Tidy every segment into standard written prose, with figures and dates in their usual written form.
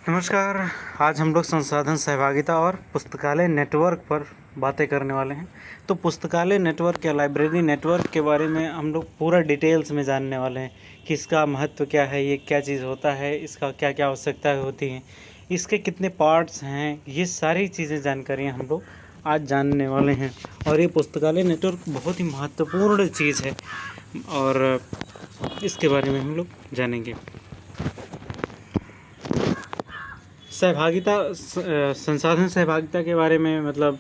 नमस्कार। आज हम लोग संसाधन सहभागिता और पुस्तकालय नेटवर्क पर बातें करने वाले हैं। तो पुस्तकालय नेटवर्क या लाइब्रेरी नेटवर्क के बारे में हम लोग पूरा डिटेल्स में जानने वाले हैं कि इसका महत्व क्या है, ये क्या चीज़ होता है, इसका क्या क्या आवश्यकताएं होती हैं, इसके कितने पार्ट्स हैं, ये सारी चीज़ें जानकारियाँ हम लोग आज जानने वाले हैं। और ये पुस्तकालय नेटवर्क बहुत ही महत्वपूर्ण चीज़ है और इसके बारे में हम लोग जानेंगे। सहभागिता, संसाधन सहभागिता के बारे में मतलब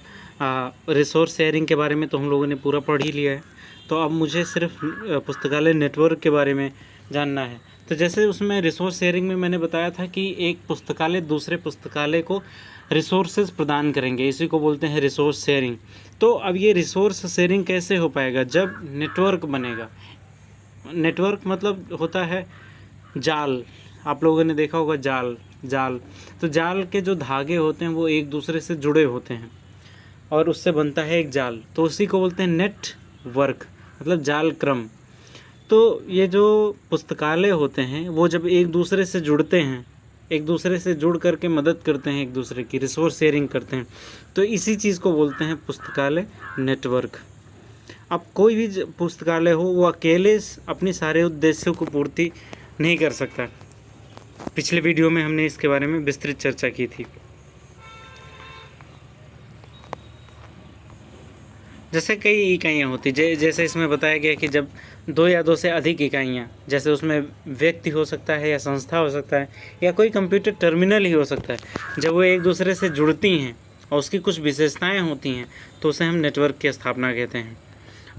रिसोर्स शेयरिंग के बारे में तो हम लोगों ने पूरा पढ़ ही लिया है। तो अब मुझे सिर्फ पुस्तकालय नेटवर्क के बारे में जानना है। तो जैसे उसमें रिसोर्स शेयरिंग में मैंने बताया था कि एक पुस्तकालय दूसरे पुस्तकालय को रिसोर्सेज प्रदान करेंगे, इसी को बोलते हैं रिसोर्स शेयरिंग। तो अब ये रिसोर्स शेयरिंग कैसे हो पाएगा? जब नेटवर्क बनेगा। नेटवर्क मतलब होता है जाल। आप लोगों ने देखा होगा जाल। तो जाल के जो धागे होते हैं वो एक दूसरे से जुड़े होते हैं और उससे बनता है एक जाल। तो उसी को बोलते हैं नेटवर्क, मतलब जाल क्रम। तो ये जो पुस्तकालय होते हैं वो जब एक दूसरे से जुड़ते हैं, एक दूसरे से जुड़ करके मदद करते हैं, एक दूसरे की रिसोर्स शेयरिंग करते हैं, तो इसी चीज़ को बोलते हैं पुस्तकालय नेटवर्क। अब कोई भी पुस्तकालय हो वो अकेले अपने सारे उद्देश्यों को पूर्ति नहीं कर सकता। पिछले वीडियो में हमने इसके बारे में विस्तृत चर्चा की थी। जैसे कई इकाइयाँ होती, जैसे इसमें बताया गया कि जब दो या दो से अधिक इकाइयाँ, जैसे उसमें व्यक्ति हो सकता है या संस्था हो सकता है या कोई कंप्यूटर टर्मिनल ही हो सकता है, जब वो एक दूसरे से जुड़ती हैं और उसकी कुछ विशेषताएं होती हैं तो उसे हम नेटवर्क की स्थापना कहते हैं।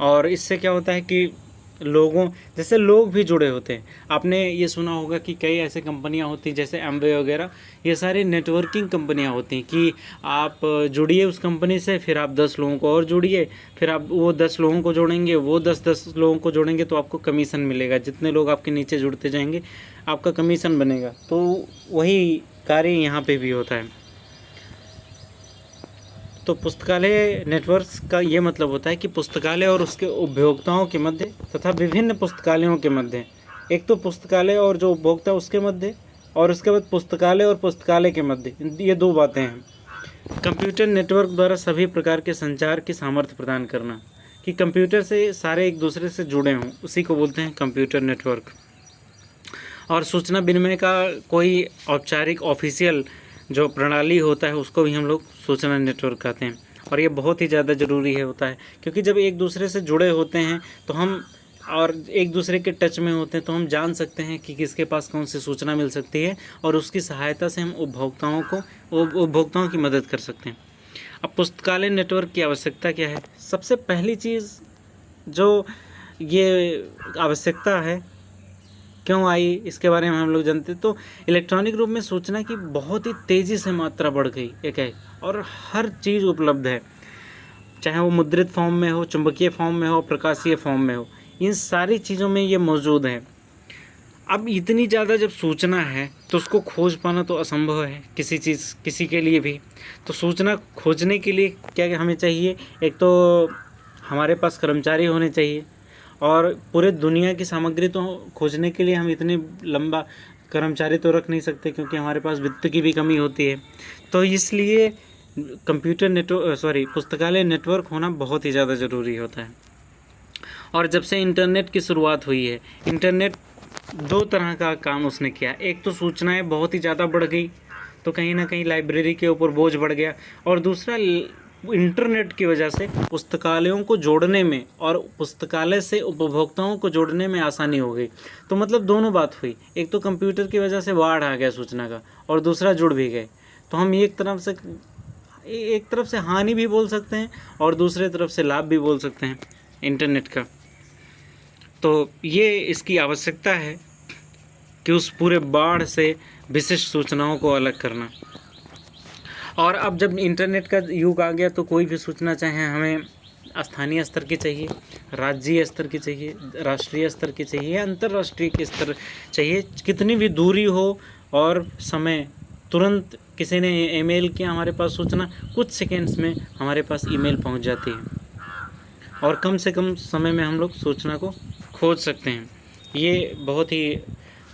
और इससे क्या होता है कि लोगों, जैसे लोग भी जुड़े होते हैं। आपने ये सुना होगा कि कई ऐसे कंपनियां होती हैं जैसे एमवे वगैरह, ये सारी नेटवर्किंग कंपनियां होती हैं कि आप जुड़िए उस कंपनी से, फिर आप 10 लोगों को और जोड़िए, फिर आप वो 10 लोगों को जोड़ेंगे, वो 10 लोगों को जोड़ेंगे तो आपको कमीशन मिलेगा। जितने लोग आपके नीचे जुड़ते जाएंगे आपका कमीशन बनेगा। तो वही कार्य यहाँ पर भी होता है। तो पुस्तकालय नेटवर्क्स का ये मतलब होता है कि पुस्तकालय और उसके उपभोक्ताओं के मध्य तथा विभिन्न पुस्तकालयों के मध्य, एक तो पुस्तकालय और जो उपभोक्ता उसके मध्य, और उसके बाद पुस्तकालय और पुस्तकालय के मध्य, ये दो बातें हैं। कंप्यूटर नेटवर्क द्वारा सभी प्रकार के संचार की सामर्थ्य प्रदान करना, कि कंप्यूटर से सारे एक दूसरे से जुड़े हों, उसी को बोलते हैं कंप्यूटर नेटवर्क। और सूचना विनिमय का कोई औपचारिक ऑफिशियल जो प्रणाली होता है उसको भी हम लोग सूचना नेटवर्क कहते हैं। और ये बहुत ही ज़्यादा ज़रूरी होता है, क्योंकि जब एक दूसरे से जुड़े होते हैं तो हम और एक दूसरे के टच में होते हैं तो हम जान सकते हैं कि किसके पास कौन सी सूचना मिल सकती है, और उसकी सहायता से हम उपभोक्ताओं की मदद कर सकते हैं। अब पुस्तकालय नेटवर्क की आवश्यकता क्या है? सबसे पहली चीज़ जो ये आवश्यकता है क्यों आई, इसके बारे में हम लोग जानते। तो इलेक्ट्रॉनिक रूप में सूचना की बहुत ही तेज़ी से मात्रा बढ़ गई एक है, और हर चीज़ उपलब्ध है, चाहे वो मुद्रित फॉर्म में हो, चुंबकीय फॉर्म में हो, प्रकाशीय फॉर्म में हो, इन सारी चीज़ों में ये मौजूद है। अब इतनी ज़्यादा जब सूचना है तो उसको खोज पाना तो असंभव है किसी के लिए भी। तो सूचना खोजने के लिए क्या हमें चाहिए? एक तो हमारे पास कर्मचारी होने चाहिए, और पूरे दुनिया की सामग्री तो खोजने के लिए हम इतने लंबा कर्मचारी तो रख नहीं सकते, क्योंकि हमारे पास वित्त की भी कमी होती है। तो इसलिए पुस्तकालय नेटवर्क होना बहुत ही ज़्यादा ज़रूरी होता है। और जब से इंटरनेट की शुरुआत हुई है, इंटरनेट दो तरह का काम उसने किया। एक तो सूचनाएं बहुत ही ज़्यादा बढ़ गई, तो कहीं ना कहीं लाइब्रेरी के ऊपर बोझ बढ़ गया, और दूसरा इंटरनेट की वजह से पुस्तकालयों को जोड़ने में और पुस्तकालय से उपभोक्ताओं को जोड़ने में आसानी हो गई। तो मतलब दोनों बात हुई, एक तो कंप्यूटर की वजह से बाढ़ आ गया सूचना का, और दूसरा जुड़ भी गए। तो हम एक तरफ से हानि भी बोल सकते हैं और दूसरे तरफ से लाभ भी बोल सकते हैं इंटरनेट का। तो ये इसकी आवश्यकता है कि उस पूरे बाढ़ से विशिष्ट सूचनाओं को अलग करना। और अब जब इंटरनेट का युग आ गया तो कोई भी सूचना, चाहे हमें स्थानीय स्तर की चाहिए, राज्य स्तर की चाहिए, राष्ट्रीय स्तर की चाहिए, अंतर्राष्ट्रीय के स्तर चाहिए, कितनी भी दूरी हो और समय, तुरंत किसी ने ईमेल किया, हमारे पास सूचना कुछ सेकेंड्स में हमारे पास ईमेल पहुंच जाती है और कम से कम समय में हम लोग सूचना को खोज सकते हैं। ये बहुत ही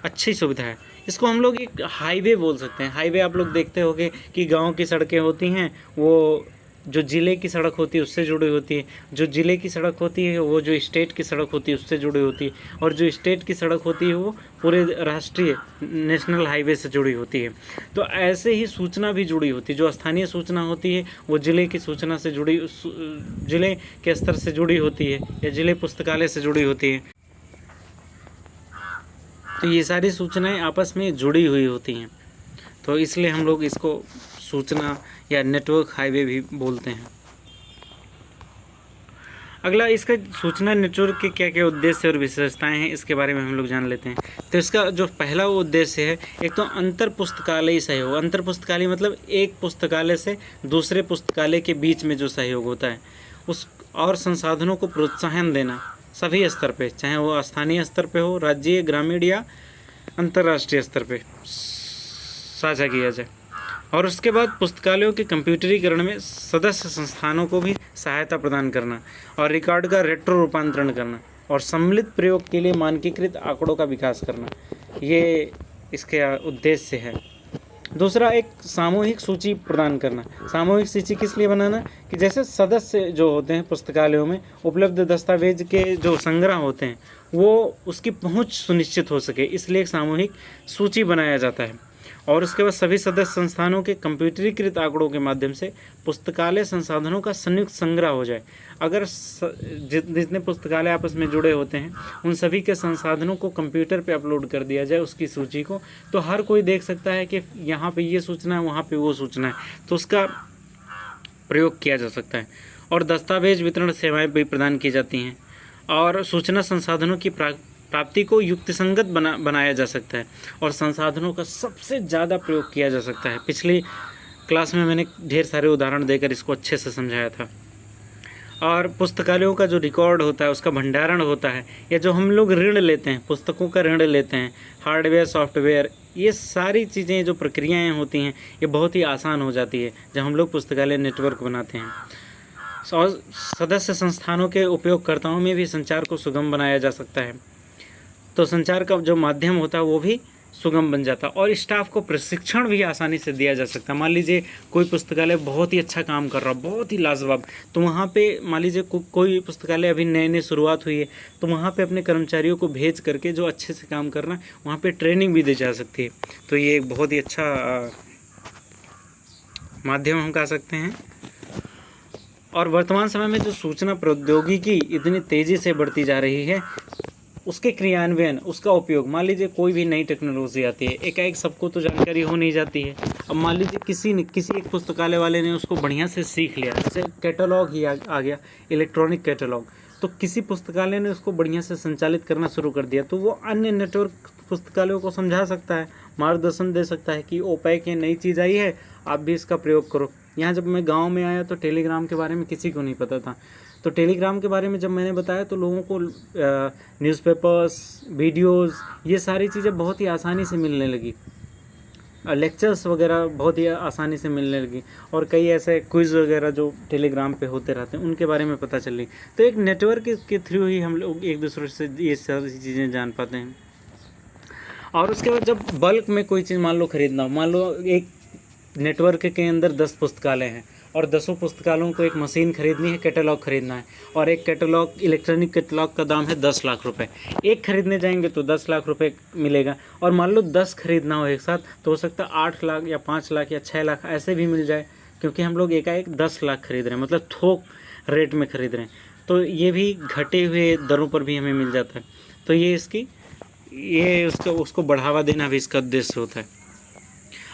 अच्छी सुविधा है। इसको हम लोग एक हाईवे बोल सकते हैं। हाईवे आप लोग देखते होंगे कि गांव की सड़कें होती हैं, वो जो ज़िले की सड़क होती है उससे जुड़ी होती है, जो ज़िले की सड़क होती है वो जो स्टेट की सड़क होती है उससे जुड़ी होती है, और जो स्टेट की सड़क होती है वो पूरे राष्ट्रीय नेशनल हाईवे से जुड़ी होती है। तो ऐसे ही सूचना भी जुड़ी होती है। जो स्थानीय सूचना होती है वो ज़िले की सूचना से जुड़ी, ज़िले के स्तर से जुड़ी होती है या ज़िले पुस्तकालय से जुड़ी होती है। तो ये सारी सूचनाएं आपस में जुड़ी हुई होती हैं, तो इसलिए हम लोग इसको सूचना या नेटवर्क हाईवे भी बोलते हैं। अगला, इसका सूचना नेटवर्क के क्या क्या उद्देश्य और विशेषताएं हैं, इसके बारे में हम लोग जान लेते हैं। तो इसका जो पहला उद्देश्य है, एक तो अंतर पुस्तकालय सहयोग। अंतर पुस्तकालय मतलब एक पुस्तकालय से दूसरे पुस्तकालय के बीच में जो सहयोग होता है उस, और संसाधनों को प्रोत्साहन देना सभी स्तर पे, चाहे वो स्थानीय स्तर पे हो, राज्य, ग्रामीण या अंतर्राष्ट्रीय स्तर पे साझा किया जाए। और उसके बाद पुस्तकालयों के कंप्यूटरीकरण में सदस्य संस्थानों को भी सहायता प्रदान करना, और रिकॉर्ड का रेट्रो रूपांतरण करना, और सम्मिलित प्रयोग के लिए मानकीकृत आंकड़ों का विकास करना, ये इसके उद्देश्य है। दूसरा, एक सामूहिक सूची प्रदान करना। सामूहिक सूची किस लिए बनाना कि जैसे सदस्य जो होते हैं पुस्तकालयों में उपलब्ध दस्तावेज के जो संग्रह होते हैं वो उसकी पहुंच सुनिश्चित हो सके, इसलिए एक सामूहिक सूची बनाया जाता है। और उसके बाद सभी सदस्य संस्थानों के कंप्यूटरीकृत आंकड़ों के माध्यम से पुस्तकालय संसाधनों का संयुक्त संग्रह हो जाए। अगर जितने पुस्तकालय आपस में जुड़े होते हैं उन सभी के संसाधनों को कंप्यूटर पे अपलोड कर दिया जाए, उसकी सूची को, तो हर कोई देख सकता है कि यहाँ पे ये सूचना है, वहाँ पे वो सूचना है, तो उसका प्रयोग किया जा सकता है। और दस्तावेज वितरण सेवाएँ भी प्रदान की जाती हैं, और सूचना संसाधनों की प्राप्ति को युक्तिसंगत बनाया जा सकता है, और संसाधनों का सबसे ज़्यादा प्रयोग किया जा सकता है। पिछली क्लास में मैंने ढेर सारे उदाहरण देकर इसको अच्छे से समझाया था। और पुस्तकालयों का जो रिकॉर्ड होता है, उसका भंडारण होता है, या जो हम लोग ऋण लेते हैं, पुस्तकों का ऋण लेते हैं, हार्डवेयर, सॉफ्टवेयर, ये सारी चीज़ें जो प्रक्रियाएँ होती हैं ये बहुत ही आसान हो जाती है जब हम लोग पुस्तकालय नेटवर्क बनाते हैं। और सदस्य संस्थानों के उपयोगकर्ताओं में भी संचार को सुगम बनाया जा सकता है, तो संचार का जो माध्यम होता है वो भी सुगम बन जाता है। और स्टाफ को प्रशिक्षण भी आसानी से दिया जा सकता है। मान लीजिए कोई पुस्तकालय बहुत ही अच्छा काम कर रहा है, बहुत ही लाजवाब, तो वहाँ पे मान लीजिए कोई पुस्तकालय अभी नए नए शुरुआत हुई है, तो वहाँ पे अपने कर्मचारियों को भेज करके जो अच्छे से काम कर रहा है वहाँ पे ट्रेनिंग भी दी जा सकती है। तो ये एक बहुत ही अच्छा माध्यम हम कह सकते हैं। और वर्तमान समय में जो सूचना प्रौद्योगिकी इतनी तेज़ी से बढ़ती जा रही है, उसके क्रियान्वयन, उसका उपयोग, मान लीजिए कोई भी नई टेक्नोलॉजी आती है, एकाएक सबको तो जानकारी हो नहीं जाती है। अब मान लीजिए किसी एक पुस्तकालय वाले ने उसको बढ़िया से सीख लिया, जैसे कैटलॉग ही आ गया, इलेक्ट्रॉनिक कैटलॉग, तो किसी पुस्तकालय ने उसको बढ़िया से संचालित करना शुरू कर दिया, तो वो अन्य नेटवर्क पुस्तकालयों को समझा सकता है, मार्गदर्शन दे सकता है कि ओपैक ये नई चीज़ आई है, आप भी इसका प्रयोग करो। यहाँ जब मैं गाँव में आया तो टेलीग्राम के बारे में किसी को नहीं पता था, तो टेलीग्राम के बारे में जब मैंने बताया तो लोगों को न्यूज़पेपर्स, वीडियोस, ये सारी चीज़ें बहुत ही आसानी से मिलने लगी, लेक्चर्स वगैरह बहुत ही आसानी से मिलने लगी, और कई ऐसे क्विज़ वगैरह जो टेलीग्राम पे होते रहते हैं उनके बारे में पता चली। तो एक नेटवर्क के थ्रू ही हम लोग एक दूसरे से ये सारी चीज़ें जान पाते हैं। और उसके बाद जब बल्क में कोई चीज़ मान लो खरीदना हो, मान लो एक नेटवर्क के अंदर 10 पुस्तकालय हैं और 10 पुस्तकालयों को एक मशीन खरीदनी है, कैटलॉग खरीदना है, और एक कैटलॉग, इलेक्ट्रॉनिक कैटलॉग का दाम है 10 लाख रुपए। एक खरीदने जाएंगे तो 10 लाख रुपए मिलेगा, और मान लो 10 खरीदना हो एक साथ तो हो सकता है 8 लाख या 5 लाख या 6 लाख ऐसे भी मिल जाए, क्योंकि हम लोग एकाएक 10 लाख खरीद रहे हैं, मतलब थोक रेट में खरीद रहे हैं, तो ये भी घटे हुए दरों पर भी हमें मिल जाता है। तो ये उसको बढ़ावा देना भी इसका उद्देश्य होता है।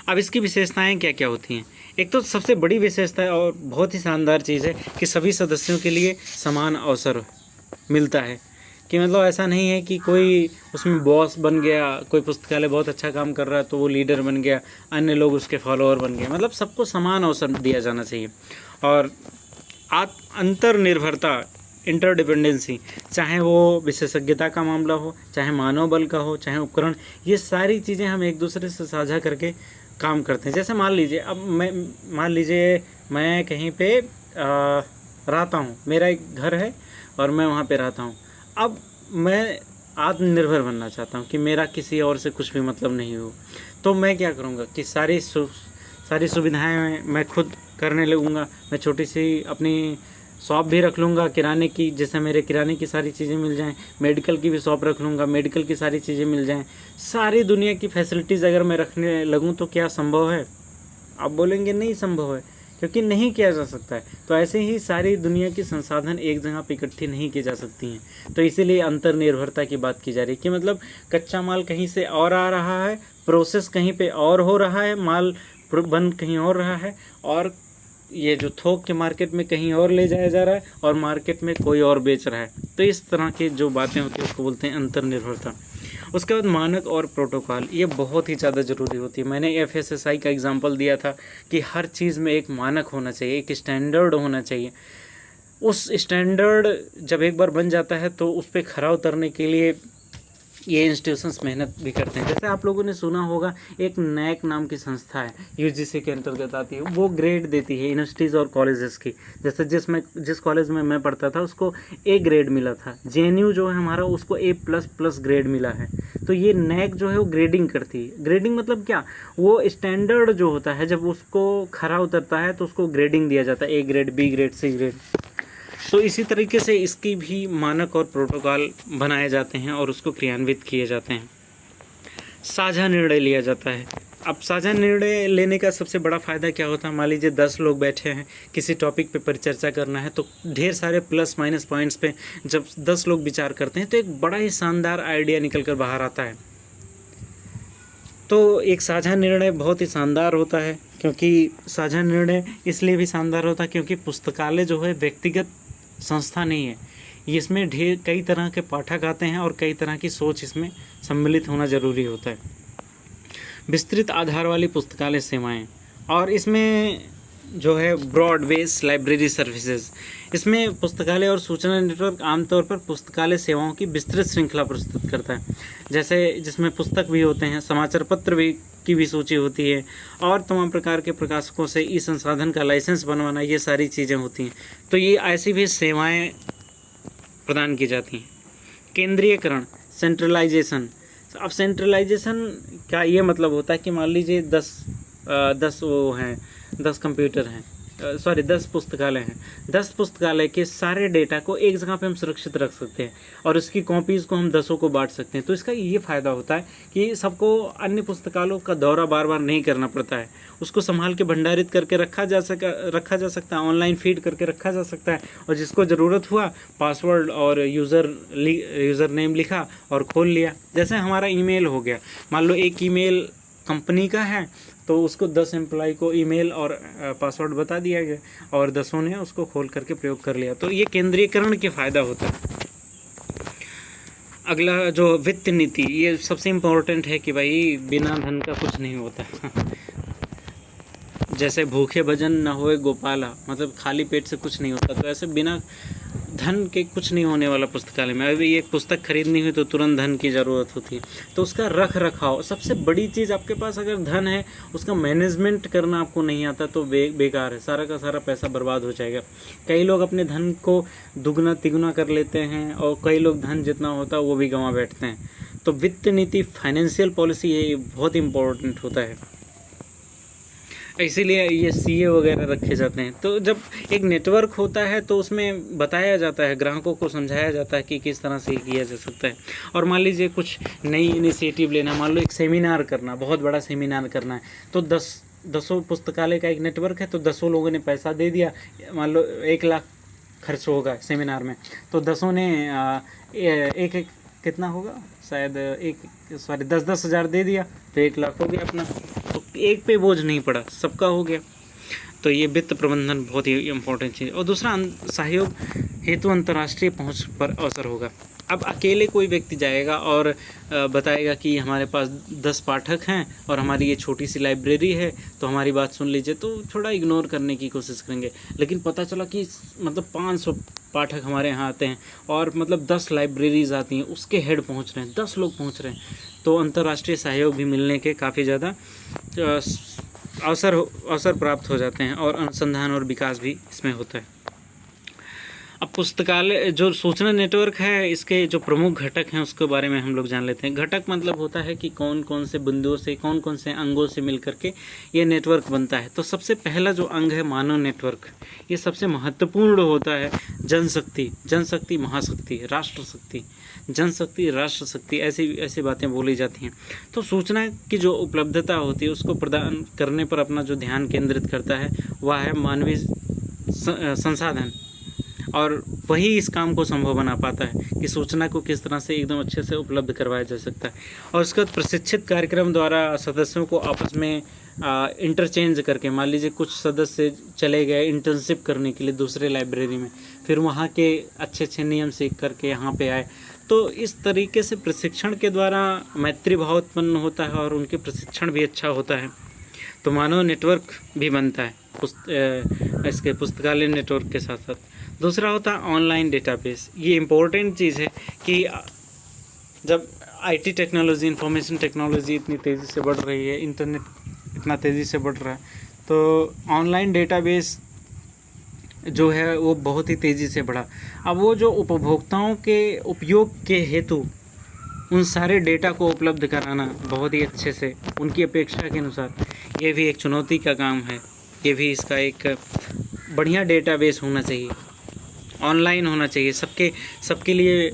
अब इसकी विशेषताएं क्या क्या होती हैं? एक तो सबसे बड़ी विशेषता है और बहुत ही शानदार चीज़ है कि सभी सदस्यों के लिए समान अवसर मिलता है, कि मतलब ऐसा नहीं है कि कोई उसमें बॉस बन गया, कोई पुस्तकालय बहुत अच्छा काम कर रहा है तो वो लीडर बन गया, अन्य लोग उसके फॉलोअर बन गए, मतलब सबको समान अवसर दिया जाना चाहिए। और अंतर्निर्भरता, इंटरडिपेंडेंसी, चाहे वो विशेषज्ञता का मामला हो, चाहे मानव बल का हो, चाहे उपकरण, ये सारी चीज़ें हम एक दूसरे से साझा करके काम करते हैं। जैसे मान लीजिए मैं कहीं पे रहता हूँ, मेरा एक घर है और मैं वहाँ पे रहता हूँ। अब मैं आत्मनिर्भर बनना चाहता हूँ कि मेरा किसी और से कुछ भी मतलब नहीं हो। तो मैं क्या करूँगा कि सारी सुविधाएं मैं खुद करने लगूँगा। मैं छोटी सी अपनी शॉप भी रख लूँगा किराने की, जैसे मेरे किराने की सारी चीज़ें मिल जाएं। मेडिकल की भी शॉप रख लूँगा, मेडिकल की सारी चीज़ें मिल जाएं। सारी दुनिया की फैसिलिटीज़ अगर मैं रखने लगूँ तो क्या संभव है? आप बोलेंगे नहीं संभव है, क्योंकि नहीं किया जा सकता है। तो ऐसे ही सारी दुनिया की संसाधन एक जगह पर इकट्ठी नहीं की जा सकती हैं। तो इसीलिए अंतर्निर्भरता की बात की जा रही है कि मतलब कच्चा माल कहीं से और आ रहा है, प्रोसेस कहीं पे और हो रहा है, माल बन कहीं और रहा है, और ये जो थोक के मार्केट में कहीं और ले जाया जा रहा है, और मार्केट में कोई और बेच रहा है। तो इस तरह की जो बातें होती हैं उसको बोलते हैं अंतर्निर्भरता। उसके बाद मानक और प्रोटोकॉल, ये बहुत ही ज़्यादा ज़रूरी होती है। मैंने FSSAI का एग्जांपल दिया था कि हर चीज़ में एक मानक होना चाहिए, एक स्टैंडर्ड होना चाहिए। उस स्टैंडर्ड जब एक बार बन जाता है तो उस पर खरा उतरने के लिए ये इंस्टीट्यूशंस मेहनत भी करते हैं। जैसे आप लोगों ने सुना होगा एक नैक नाम की संस्था है, UGC के अंतर्गत आती है। वो ग्रेड देती है यूनिवर्सिटीज़ और कॉलेजेस की। जैसे जिस कॉलेज में मैं पढ़ता था उसको A ग्रेड मिला था। JNU जो है हमारा, उसको A++ ग्रेड मिला है। तो ये नैक जो है वो ग्रेडिंग करती है। ग्रेडिंग मतलब क्या? वो स्टैंडर्ड जो होता है जब उसको खरा उतरता है तो उसको ग्रेडिंग दिया जाता है, A grade, B grade, C grade. तो इसी तरीके से इसकी भी मानक और प्रोटोकॉल बनाए जाते हैं और उसको क्रियान्वित किए जाते हैं। साझा निर्णय लिया जाता है। अब साझा निर्णय लेने का सबसे बड़ा फ़ायदा क्या होता है? मान लीजिए 10 लोग बैठे हैं, किसी टॉपिक पे परिचर्चा करना है, तो ढेर सारे प्लस माइनस पॉइंट्स पे जब 10 लोग विचार करते हैं तो एक बड़ा ही शानदार आइडिया निकल कर बाहर आता है। तो एक साझा निर्णय बहुत ही शानदार होता है, क्योंकि साझा निर्णय इसलिए भी शानदार होता है क्योंकि पुस्तकालय जो है व्यक्तिगत संस्था नहीं है। इसमें कई तरह के पाठक आते हैं और कई तरह की सोच इसमें सम्मिलित होना ज़रूरी होता है। विस्तृत आधार वाली पुस्तकालय सेवाएं, और इसमें जो है ब्रॉड बेस लाइब्रेरी सर्विसेज। इसमें पुस्तकालय और सूचना नेटवर्क आमतौर पर पुस्तकालय सेवाओं की विस्तृत श्रृंखला प्रस्तुत करता है। जैसे जिसमें पुस्तक भी होते हैं, समाचार पत्र भी की भी सूची होती है, और तमाम प्रकार के प्रकाशकों से ई संसाधन का लाइसेंस बनवाना, ये सारी चीज़ें होती हैं। तो ये ऐसी भी सेवाएं प्रदान की जाती हैं। केंद्रीयकरण, सेंट्रलाइजेशन। अब सेंट्रलाइजेशन का ये मतलब होता है कि मान लीजिए 10 कंप्यूटर हैं, 10 पुस्तकालय हैं। 10 पुस्तकालय के सारे डेटा को एक जगह पे हम सुरक्षित रख सकते हैं और उसकी कॉपीज़ को हम 10 को बांट सकते हैं। तो इसका ये फ़ायदा होता है कि सबको अन्य पुस्तकालयों का दौरा बार बार नहीं करना पड़ता है। उसको संभाल के भंडारित करके रखा जा सकता है, ऑनलाइन फीड करके रखा जा सकता है, और जिसको ज़रूरत हुआ पासवर्ड और यूज़र नेम लिखा और खोल लिया। जैसे हमारा ईमेल हो गया, मान लो एक ईमेल कंपनी का है तो उसको 10 एम्प्लॉय को ईमेल और पासवर्ड बता दिया गया और 10 ने उसको खोल करके प्रयोग कर लिया। तो ये केंद्रीयकरण के फ़ायदा होता है। अगला जो वित्त नीति, ये सबसे इम्पोर्टेंट है कि भाई बिना धन का कुछ नहीं होता। जैसे भूखे भजन न होए गोपाला, मतलब खाली पेट से कुछ नहीं होता। तो ऐसे बिना धन के कुछ नहीं होने वाला पुस्तकालय में। अभी एक पुस्तक खरीदनी हुई तो तुरंत धन की ज़रूरत होती है। तो उसका रख रखाव सबसे बड़ी चीज़। आपके पास अगर धन है, उसका मैनेजमेंट करना आपको नहीं आता तो बेकार है, सारा का सारा पैसा बर्बाद हो जाएगा। कई लोग अपने धन को दुगना तिगुना कर लेते हैं और कई लोग धन जितना होता है वो भी गंवा बैठते हैं। तो वित्त नीति, फाइनेंशियल पॉलिसी, ये बहुत इम्पोर्टेंट होता है, इसीलिए ये CA वगैरह रखे जाते हैं। तो जब एक नेटवर्क होता है तो उसमें बताया जाता है, ग्राहकों को समझाया जाता है कि किस तरह से किया जा सकता है। और मान लीजिए कुछ नई इनिशिएटिव लेना, मान लो एक सेमिनार करना, बहुत बड़ा सेमिनार करना है, तो 10 पुस्तकालय का एक नेटवर्क है, तो 10 लोगों ने पैसा दे दिया। मान लो 1 लाख खर्च होगा सेमिनार में, तो 10 ने एक कितना होगा, शायद 10 हज़ार दे दिया, तो 1 लाख हो गया अपना। तो एक पे बोझ नहीं पड़ा, सबका हो गया। तो ये वित्त प्रबंधन बहुत ही इम्पोर्टेंट चीज़। और दूसरा, सहयोग हेतु अंतर्राष्ट्रीय पहुंच पर अवसर होगा। अब अकेले कोई व्यक्ति जाएगा और बताएगा कि हमारे पास 10 पाठक हैं और हमारी ये छोटी सी लाइब्रेरी है, तो हमारी बात सुन लीजिए, तो थोड़ा इग्नोर करने की कोशिश करेंगे। लेकिन पता चला कि मतलब 500 पाठक हमारे यहाँ आते हैं और मतलब 10 लाइब्रेरीज़ आती हैं, उसके हेड पहुँच रहे हैं, 10 लोग पहुँच रहे हैं, तो अंतर्राष्ट्रीय सहयोग भी मिलने के काफ़ी ज़्यादा अवसर प्राप्त हो जाते हैं और अनुसंधान और विकास भी इसमें होता है। अब पुस्तकालय जो सूचना नेटवर्क है, इसके जो प्रमुख घटक हैं उसके बारे में हम लोग जान लेते हैं। घटक मतलब होता है कि कौन कौन से बिंदुओं से, कौन कौन से अंगों से मिलकर के ये नेटवर्क बनता है। तो सबसे पहला जो अंग है मानव नेटवर्क, ये सबसे महत्वपूर्ण होता है। जनशक्ति, जनशक्ति महाशक्ति, राष्ट्र शक्ति, जनशक्ति राष्ट्र शक्ति, ऐसी बातें बोली जाती हैं। तो सूचना की जो उपलब्धता होती है उसको प्रदान करने पर अपना जो ध्यान केंद्रित करता है वह है मानवीय संसाधन, और वही इस काम को संभव बना पाता है कि सूचना को किस तरह से एकदम अच्छे से उपलब्ध करवाया जा सकता है। और उसके बाद प्रशिक्षित कार्यक्रम द्वारा सदस्यों को आपस में इंटरचेंज करके, मान लीजिए कुछ सदस्य चले गए इंटर्नशिप करने के लिए दूसरे लाइब्रेरी में, फिर वहाँ के अच्छे नियम सीख करके यहाँ पे आए, तो इस तरीके से प्रशिक्षण के द्वारा मैत्री भाव उत्पन्न होता है और उनके प्रशिक्षण भी अच्छा होता है। तो मानव नेटवर्क भी बनता है इसके पुस्तकालय नेटवर्क के साथ साथ। दूसरा होता है ऑनलाइन डेटाबेस। ये इम्पोर्टेंट चीज़ है कि जब आईटी टेक्नोलॉजी, इंफॉर्मेशन टेक्नोलॉजी इतनी तेज़ी से बढ़ रही है, इंटरनेट इतना तेज़ी से बढ़ रहा है, तो ऑनलाइन डेटाबेस जो है वो बहुत ही तेज़ी से बढ़ा। अब वो जो उपभोक्ताओं के उपयोग के हेतु उन सारे डेटा को उपलब्ध कराना बहुत ही अच्छे से उनकी अपेक्षा के अनुसार, ये भी एक चुनौती का काम है। ये भी इसका एक बढ़िया डेटाबेस होना चाहिए, ऑनलाइन होना चाहिए, सबके लिए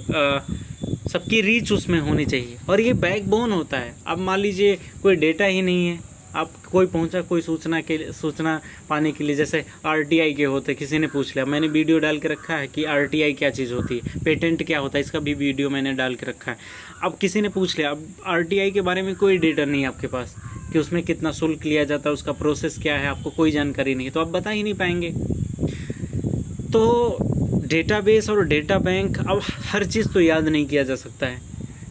सबकी रीच उसमें होनी चाहिए, और ये बैकबोन होता है। अब मान लीजिए कोई डेटा ही नहीं है, आप कोई पहुंचा कोई सूचना पाने के लिए, जैसे आरटीआई के होते, किसी ने पूछ लिया, मैंने वीडियो डाल के रखा है कि आरटीआई क्या चीज़ होती है, पेटेंट क्या होता है, इसका भी वीडियो मैंने डाल के रखा है। अब किसी ने पूछ लिया, अब आरटीआई के बारे में कोई डेटा नहीं है आपके पास कि उसमें कितना शुल्क लिया जाता है, उसका प्रोसेस क्या है, आपको कोई जानकारी नहीं है, तो आप बता ही नहीं पाएंगे। तो डेटाबेस और डेटा बैंक, अब हर चीज़ तो याद नहीं किया जा सकता है,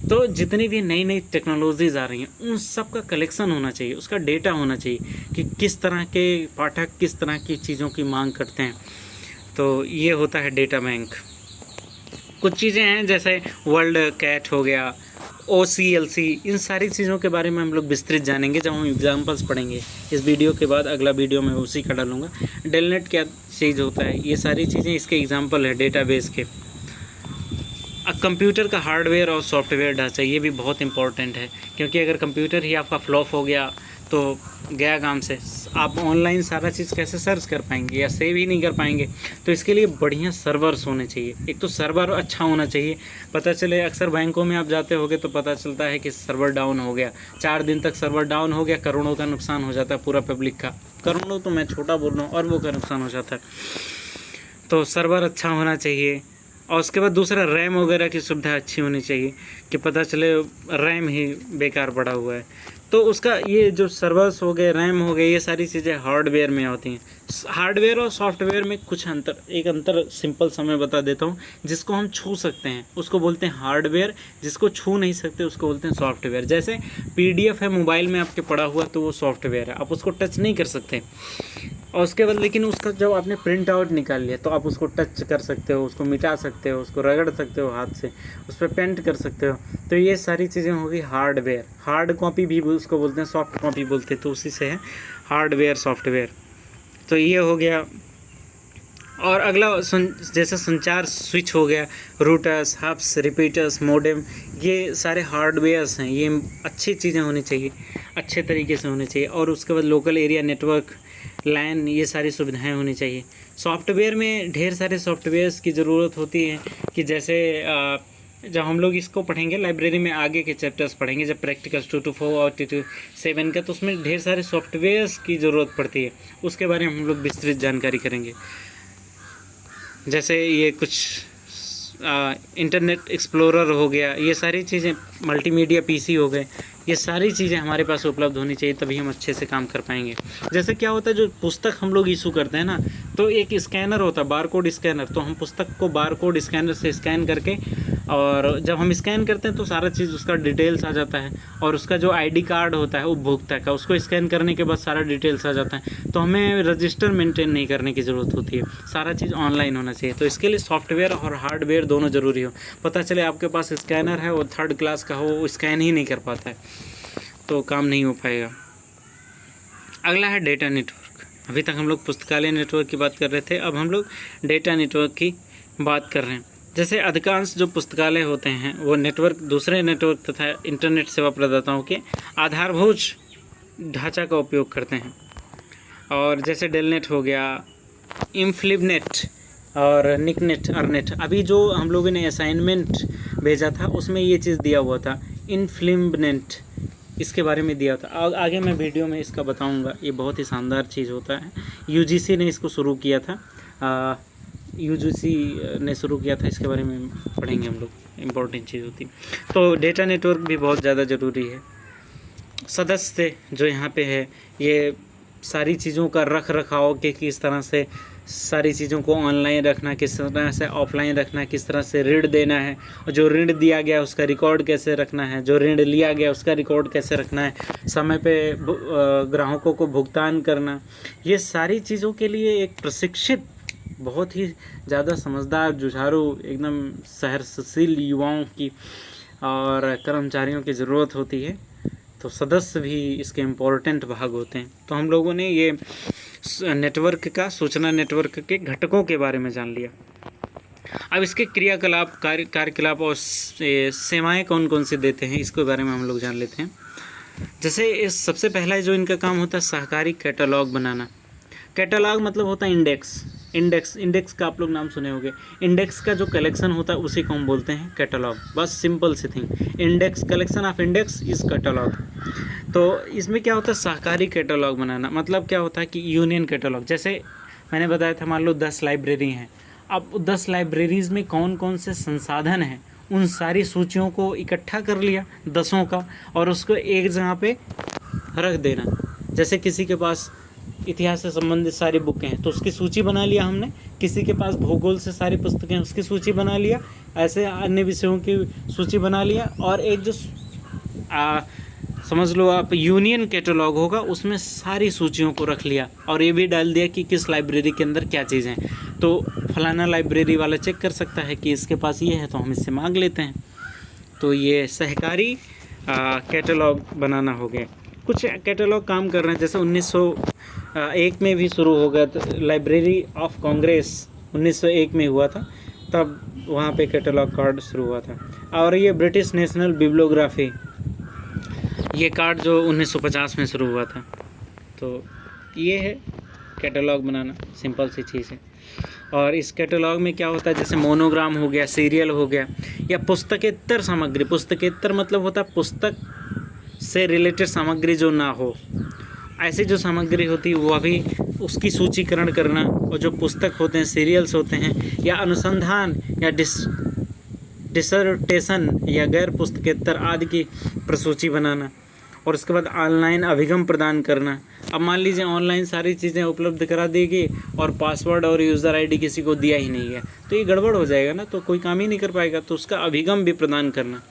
तो जितनी भी नई नई टेक्नोलॉजीज़ आ रही हैं उन सब का कलेक्शन होना चाहिए, उसका डेटा होना चाहिए कि किस तरह के पाठक किस तरह की चीज़ों की मांग करते हैं। तो ये होता है डेटा बैंक। कुछ चीज़ें हैं जैसे वर्ल्ड कैट हो गया, OCLC, इन सारी चीज़ों के बारे में हम लोग विस्तृत जानेंगे जब हम एग्जाम्पल्स पढ़ेंगे। इस वीडियो के बाद अगला वीडियो में उसी का डालूंगा। डेलनेट क्या चीज़ होता है, ये सारी चीज़ें इसके एग्जाम्पल है डेटाबेस के। कंप्यूटर का हार्डवेयर और सॉफ्टवेयर ढांचा, ये भी बहुत इंपॉर्टेंट है, क्योंकि अगर कंप्यूटर ही आपका फ्लॉप हो गया तो गया काम से। आप ऑनलाइन सारा चीज़ कैसे सर्च कर पाएंगे या सेव ही नहीं कर पाएंगे। तो इसके लिए बढ़िया सर्वर्स होने चाहिए। एक तो सर्वर अच्छा होना चाहिए, पता चले अक्सर बैंकों में आप जाते होगे तो पता चलता है कि सर्वर डाउन हो गया, 4 दिन तक सर्वर डाउन हो गया, करोड़ों का नुकसान हो जाता है पूरा पब्लिक का। करोड़ों तो मैं छोटा बोल रहा हूँ, और वो का नुकसान हो जाता है। तो सर्वर अच्छा होना चाहिए। और उसके बाद दूसरा, रैम वगैरह की सुविधा अच्छी होनी चाहिए कि पता चले रैम ही बेकार पड़ा हुआ है। तो उसका ये जो सर्वर्स हो गए, रैम हो गए, ये सारी चीज़ें हार्डवेयर में होती हैं। हार्डवेयर और सॉफ्टवेयर में कुछ अंतर सिंपल सा मैं बता देता हूँ। जिसको हम छू सकते हैं उसको बोलते हैं हार्डवेयर, जिसको छू नहीं सकते उसको बोलते हैं सॉफ्टवेयर। जैसे PDF है मोबाइल में आपके पड़ा हुआ तो वो सॉफ्टवेयर है, आप उसको टच नहीं कर सकते। और उसके बाद लेकिन उसका जब आपने प्रिंट आउट निकाल लिया तो आप उसको टच कर सकते हो, उसको मिटा सकते हो, उसको रगड़ सकते हो हाथ से, उस पर पेंट कर सकते हो। तो ये सारी चीज़ें होगी हार्डवेयर। हार्ड कॉपी भी उसको बोलते हैं, सॉफ्ट कॉपी बोलते हैं, तो उसी से है हार्डवेयर सॉफ्टवेयर। तो ये हो गया। और अगला जैसे संचार स्विच हो गया, रूटर्स, हब्स, रिपीटर्स, मॉडेम, ये सारे हार्डवेयर्स हैं। ये अच्छी चीज़ें होनी चाहिए, अच्छे तरीके से होने चाहिए। और उसके बाद लोकल एरिया नेटवर्क, लैन, ये सारी सुविधाएं होनी चाहिए। सॉफ्टवेयर में ढेर सारे सॉफ्टवेयर्स की ज़रूरत होती है कि जैसे जब हम लोग इसको पढ़ेंगे लाइब्रेरी में, आगे के चैप्टर्स पढ़ेंगे जब प्रैक्टिकल्स 2 to 4 और 2 to 7 का, तो उसमें ढेर सारे सॉफ्टवेयर्स की ज़रूरत पड़ती है। उसके बारे में हम लोग विस्तृत जानकारी करेंगे। जैसे ये कुछ इंटरनेट एक्सप्लोरर हो गया, ये सारी चीज़ें, मल्टीमीडिया PC हो गए, ये सारी चीज़ें हमारे पास उपलब्ध होनी चाहिए, तभी हम अच्छे से काम कर पाएंगे। जैसे क्या होता है, जो पुस्तक हम लोग इशू करते हैं ना, तो एक स्कैनर होता है, बारकोड स्कैनर। तो हम पुस्तक को बारकोड स्कैनर से स्कैन करके, और जब हम स्कैन करते हैं तो सारा चीज़ उसका डिटेल्स आ जाता है। और उसका जो ID कार्ड होता है उपभोक्ता का, उसको स्कैन करने के बाद सारा डिटेल्स आ जाता है। तो हमें रजिस्टर मेंटेन नहीं करने की ज़रूरत होती है, सारा चीज़ ऑनलाइन होना चाहिए। तो इसके लिए सॉफ्टवेयर और हार्डवेयर दोनों ज़रूरी हो। पता चले आपके पास स्कैनर है, वो 3rd क्लास का हो, वो स्कैन ही नहीं कर पाता है, तो काम नहीं हो पाएगा। अगला है डेटा नेटवर्क। अभी तक हम लोग पुस्तकालय नेटवर्क की बात कर रहे थे, अब हम लोग डेटा नेटवर्क की बात कर रहे हैं। जैसे अधिकांश जो पुस्तकालय होते हैं वो नेटवर्क, दूसरे नेटवर्क तथा इंटरनेट सेवा प्रदाताओं के आधारभूत ढांचा का उपयोग करते हैं। और जैसे डेलनेट हो गया, इनफ्लिबनेट और निकनेट, अर्नेट। अभी जो हम लोगों ने असाइनमेंट भेजा था उसमें ये चीज़ दिया हुआ था, इनफ्लिबनेट, इसके बारे में दिया था। आगे मैं वीडियो में इसका बताऊंगा। ये बहुत ही शानदार चीज़ होता है। यूजीसी ने इसको शुरू किया था, यूजीसी ने शुरू किया था। इसके बारे में पढ़ेंगे हम लोग, इम्पोर्टेंट चीज़ होती है। तो डेटा नेटवर्क भी बहुत ज़्यादा ज़रूरी है। सदस्य जो यहाँ पे है, ये सारी चीज़ों का रख रखाव के किस तरह से सारी चीज़ों को ऑनलाइन रखना, किस तरह से ऑफलाइन रखना, किस तरह से ऋण देना है, और जो ऋण दिया गया उसका रिकॉर्ड कैसे रखना है, जो ऋण लिया गया उसका रिकॉर्ड कैसे रखना है, समय पे ग्राहकों को भुगतान करना, ये सारी चीज़ों के लिए एक प्रशिक्षित, बहुत ही ज़्यादा समझदार, जुझारू, एकदम सहनशील युवाओं की और कर्मचारियों की ज़रूरत होती है। तो सदस्य भी इसके इम्पोर्टेंट भाग होते हैं। तो हम लोगों ने ये नेटवर्क का, सूचना नेटवर्क के घटकों के बारे में जान लिया। अब इसके क्रियाकलाप, कार्यकलाप और सेवाएं कौन कौन से देते हैं, इसके बारे में हम लोग जान लेते हैं। जैसे इस सबसे पहला जो इनका काम होता है, सहकारी कैटलॉग बनाना। कैटलॉग मतलब होता है इंडेक्स का आप लोग नाम सुने होंगे। इंडेक्स का जो कलेक्शन होता है उसी को हम बोलते हैं कैटलॉग। बस simple see thing, index, collection of index is catalogue. तो इसमें क्या होता है, सहकारी कैटलॉग बनाना। मतलब क्या होता है कि यूनियन कैटलॉग, जैसे मैंने बताया था, मान लो 10 लाइब्रेरी हैं। अब 10 लाइब्रेरीज़ में कौन कौन से संसाधन हैं, उन सारी सूचियों को इकट्ठा कर लिया 10 का, और उसको एक जगह पे रख देना। जैसे किसी के पास इतिहास से संबंधित सारी बुकें हैं तो उसकी सूची बना लिया हमने, किसी के पास भूगोल से सारी पुस्तकें हैं उसकी सूची बना लिया, ऐसे अन्य विषयों की सूची बना लिया, और एक जो समझ लो आप यूनियन कैटलॉग होगा उसमें सारी सूचियों को रख लिया, और ये भी डाल दिया कि किस लाइब्रेरी के अंदर क्या चीज़ें हैं। तो फलाना लाइब्रेरी वाला चेक कर सकता है कि इसके पास ये है तो हम इससे मांग लेते हैं। तो ये सहकारी कैटलॉग बनाना हो गया। कुछ कैटलॉग काम कर रहे हैं, जैसे 1901 में भी शुरू हो गया था, लाइब्रेरी ऑफ कांग्रेस 1901 में हुआ था, तब वहाँ पे कैटलॉग कार्ड शुरू हुआ था। और ये ब्रिटिश नेशनल बिब्लियोग्राफी, ये कार्ड जो 1950 में शुरू हुआ था। तो ये है कैटलॉग बनाना, सिंपल सी चीज़ है। और इस कैटलॉग में क्या होता है, जैसे मोनोग्राम हो गया, सीरियल हो गया, या पुस्तकेतर सामग्री। पुस्तकेतर मतलब होता है पुस्तक से रिलेटेड सामग्री जो ना हो, ऐसी जो सामग्री होती है वो अभी उसकी सूचीकरण करना। और जो पुस्तक होते हैं, सीरियल्स होते हैं, या अनुसंधान या डिसर्टेशन या गैर पुस्तकेतर आदि की प्रसूची बनाना। और उसके बाद ऑनलाइन अभिगम प्रदान करना। अब मान लीजिए ऑनलाइन सारी चीज़ें उपलब्ध करा दी गई और पासवर्ड और यूज़र आईडी किसी को दिया ही नहीं है, तो ये गड़बड़ हो जाएगा ना, तो कोई काम ही नहीं कर पाएगा। तो उसका अभिगम भी प्रदान करना,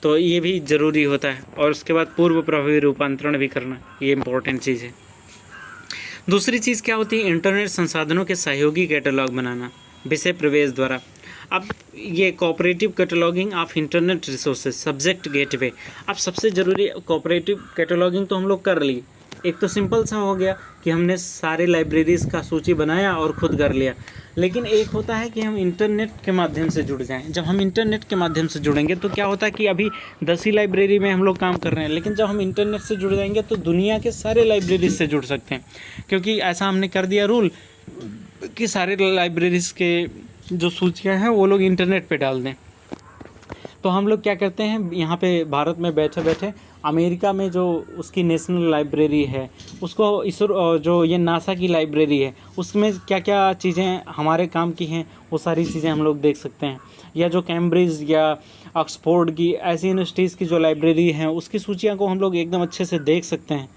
तो ये भी ज़रूरी होता है। और उसके बाद पूर्व प्रभावी रूपांतरण भी करना, ये इम्पोर्टेंट चीज़ है। दूसरी चीज़ क्या होती है, इंटरनेट संसाधनों के सहयोगी कैटलॉग बनाना विषय प्रवेश द्वारा। अब ये cooperative cataloguing of internet resources subject gateway. अब सबसे ज़रूरी कोऑपरेटिव कैटलॉगिंग तो हम लोग कर लिए। एक तो सिंपल सा हो गया कि हमने सारे लाइब्रेरीज़ का सूची बनाया और ख़ुद कर लिया, लेकिन एक होता है कि हम इंटरनेट के माध्यम से जुड़ जाएं। जब हम इंटरनेट के माध्यम से जुड़ेंगे तो क्या होता है कि अभी 10 ही लाइब्रेरी में हम लोग काम कर रहे हैं, लेकिन जब हम इंटरनेट से जुड़ जाएंगे तो दुनिया के सारे लाइब्रेरी से जुड़ सकते हैं, क्योंकि ऐसा हमने कर दिया रूल कि सारे लाइब्रेरीज़ के जो सूचियाँ हैं वो लोग इंटरनेट पे डाल दें। तो हम लोग क्या करते हैं, यहाँ पे भारत में बैठे बैठे अमेरिका में जो उसकी नेशनल लाइब्रेरी है उसको, इसरो जो ये नासा की लाइब्रेरी है उसमें क्या क्या चीज़ें हमारे काम की हैं वो सारी चीज़ें हम लोग देख सकते हैं। या जो कैम्ब्रिज या ऑक्सफोर्ड की ऐसी यूनिवर्सिटीज़ की जो लाइब्रेरी हैं उसकी सूचियाँ को हम लोग एकदम अच्छे से देख सकते हैं।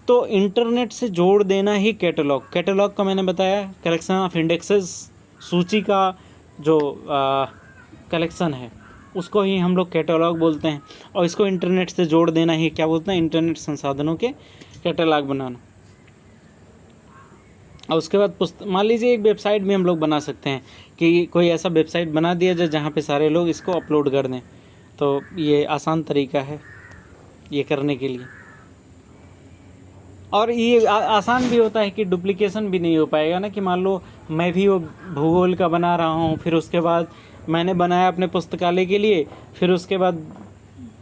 तो इंटरनेट से जोड़ देना ही कैटलॉग का मैंने बताया, कलेक्शन ऑफ इंडेक्सेस, सूची का जो कलेक्शन है उसको ही हम लोग कैटलॉग बोलते हैं। और इसको इंटरनेट से जोड़ देना ही क्या बोलते हैं, इंटरनेट संसाधनों के कैटलॉग बनाना। और उसके बाद मान लीजिए एक वेबसाइट भी हम लोग बना सकते हैं कि कोई ऐसा वेबसाइट बना दिया जाए जहाँ पे सारे लोग इसको अपलोड कर दें। तो ये आसान तरीका है ये करने के लिए। और ये आसान भी होता है कि डुप्लीकेशन भी नहीं हो पाएगा ना, कि मान लो मैं भी वो भूगोल का बना रहा हूँ, फिर उसके बाद मैंने बनाया अपने पुस्तकालय के लिए, फिर उसके बाद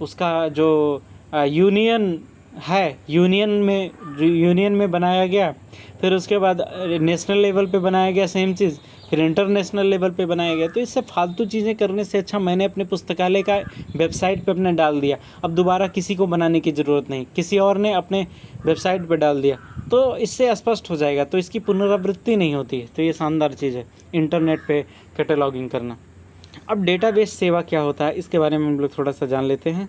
उसका जो यूनियन है, यूनियन में बनाया गया, फिर उसके बाद नेशनल लेवल पे बनाया गया सेम चीज़, फिर इंटरनेशनल लेवल पे बनाया गया। तो इससे फालतू चीज़ें करने से अच्छा मैंने अपने पुस्तकालय का वेबसाइट पे अपने डाल दिया, अब दोबारा किसी को बनाने की ज़रूरत नहीं, किसी और ने अपने वेबसाइट पे डाल दिया, तो इससे स्पष्ट हो जाएगा, तो इसकी पुनरावृत्ति नहीं होती है। तो ये शानदार चीज़ है इंटरनेट पे कैटलॉगिंग करना। अब डेटाबेस सेवा क्या होता है, इसके बारे में हम लोग थोड़ा सा जान लेते हैं।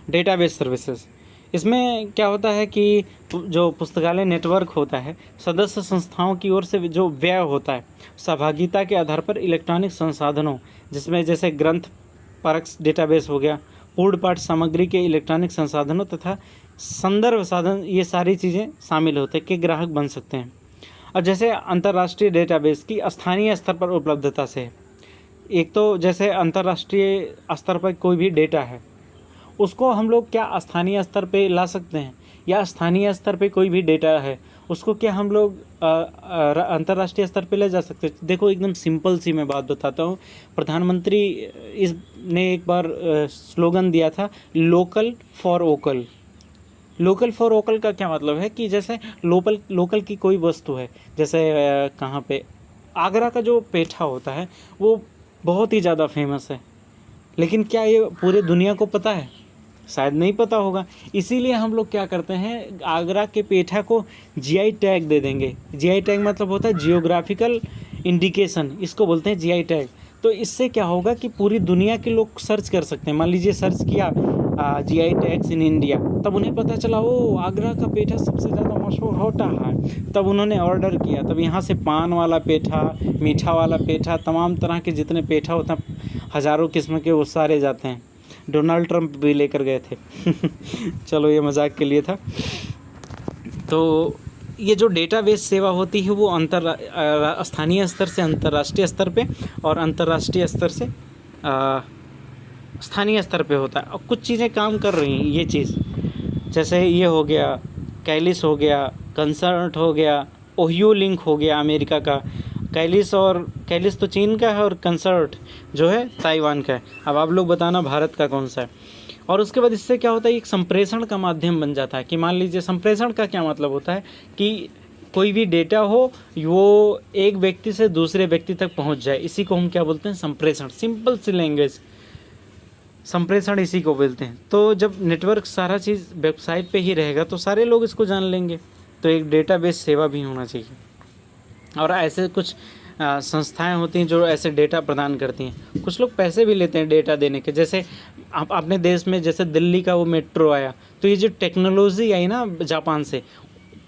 डेटाबेस सर्विसेज, इसमें क्या होता है कि जो पुस्तकालय नेटवर्क होता है, सदस्य संस्थाओं की ओर से जो व्यय होता है सहभागिता के आधार पर इलेक्ट्रॉनिक संसाधनों, जिसमें जैसे ग्रंथ परक डेटाबेस हो गया, पूर्ण पाठ सामग्री के इलेक्ट्रॉनिक संसाधनों तथा संदर्भ साधन, ये सारी चीज़ें शामिल होते हैं कि ग्राहक बन सकते हैं। अब जैसे अंतर्राष्ट्रीय डेटाबेस की स्थानीय स्तर पर उपलब्धता से है। एक तो जैसे अंतर्राष्ट्रीय स्तर पर कोई भी डेटा है, उसको हम लोग क्या स्थानीय स्तर पे ला सकते हैं, या स्थानीय स्तर पे कोई भी डेटा है उसको क्या हम लोग अंतर्राष्ट्रीय स्तर पे ले जा सकते हैं। देखो एकदम सिंपल सी मैं बात बताता हूँ। प्रधानमंत्री ने एक बार स्लोगन दिया था, local for vocal. Local for vocal का क्या मतलब है कि जैसे लोकल की कोई वस्तु है, जैसे कहाँ पे आगरा का जो पेठा होता है वो बहुत ही ज़्यादा फेमस है, लेकिन क्या ये पूरे दुनिया को पता है? शायद नहीं पता होगा। इसीलिए हम लोग क्या करते हैं, आगरा के पेठा को जीआई टैग दे देंगे। जीआई टैग मतलब होता है जियोग्राफिकल इंडिकेशन, इसको बोलते हैं जीआई टैग। तो इससे क्या होगा कि पूरी दुनिया के लोग सर्च कर सकते हैं। मान लीजिए सर्च किया जीआई टैग्स इन इंडिया, तब उन्हें पता चला ओ आगरा का पेठा सबसे ज़्यादा मशहूर होता है, तब उन्होंने ऑर्डर किया, तब यहाँ से पान वाला पेठा, मीठा वाला पेठा, तमाम तरह के जितने पेठा होते हैं, हज़ारों किस्म के, वो सारे जाते हैं। डोनाल्ड ट्रंप भी लेकर गए थे चलो ये मजाक के लिए था। तो ये जो डेटाबेस सेवा होती है वो स्थानीय स्तर से अंतर्राष्ट्रीय स्तर पे और अंतर्राष्ट्रीय स्तर से स्थानीय स्तर पे होता है। और कुछ चीज़ें काम कर रही हैं ये चीज़, जैसे ये हो गया कैलिस हो गया, कंसर्ट हो गया, ओहियो लिंक हो गया अमेरिका का, कैलिस तो चीन का है और कंसर्ट जो है ताइवान का है। अब आप लोग बताना भारत का कौन सा है। और उसके बाद इससे क्या होता है, एक संप्रेषण का माध्यम बन जाता है। कि मान लीजिए संप्रेषण का क्या मतलब होता है कि कोई भी डेटा हो वो एक व्यक्ति से दूसरे व्यक्ति तक पहुंच जाए, इसी को हम क्या बोलते हैं, संप्रेषण। सिंपल सी लैंग्वेज, संप्रेषण इसी को बोलते हैं। तो जब नेटवर्क सारा चीज़ वेबसाइट पे ही रहेगा तो सारे लोग इसको जान लेंगे। तो एक डेटाबेस सेवा भी होना चाहिए। और ऐसे कुछ संस्थाएं होती हैं जो ऐसे डेटा प्रदान करती हैं। कुछ लोग पैसे भी लेते हैं डेटा देने के। जैसे आप अपने देश में जैसे दिल्ली का वो मेट्रो आया, तो ये जो टेक्नोलॉजी आई ना जापान से,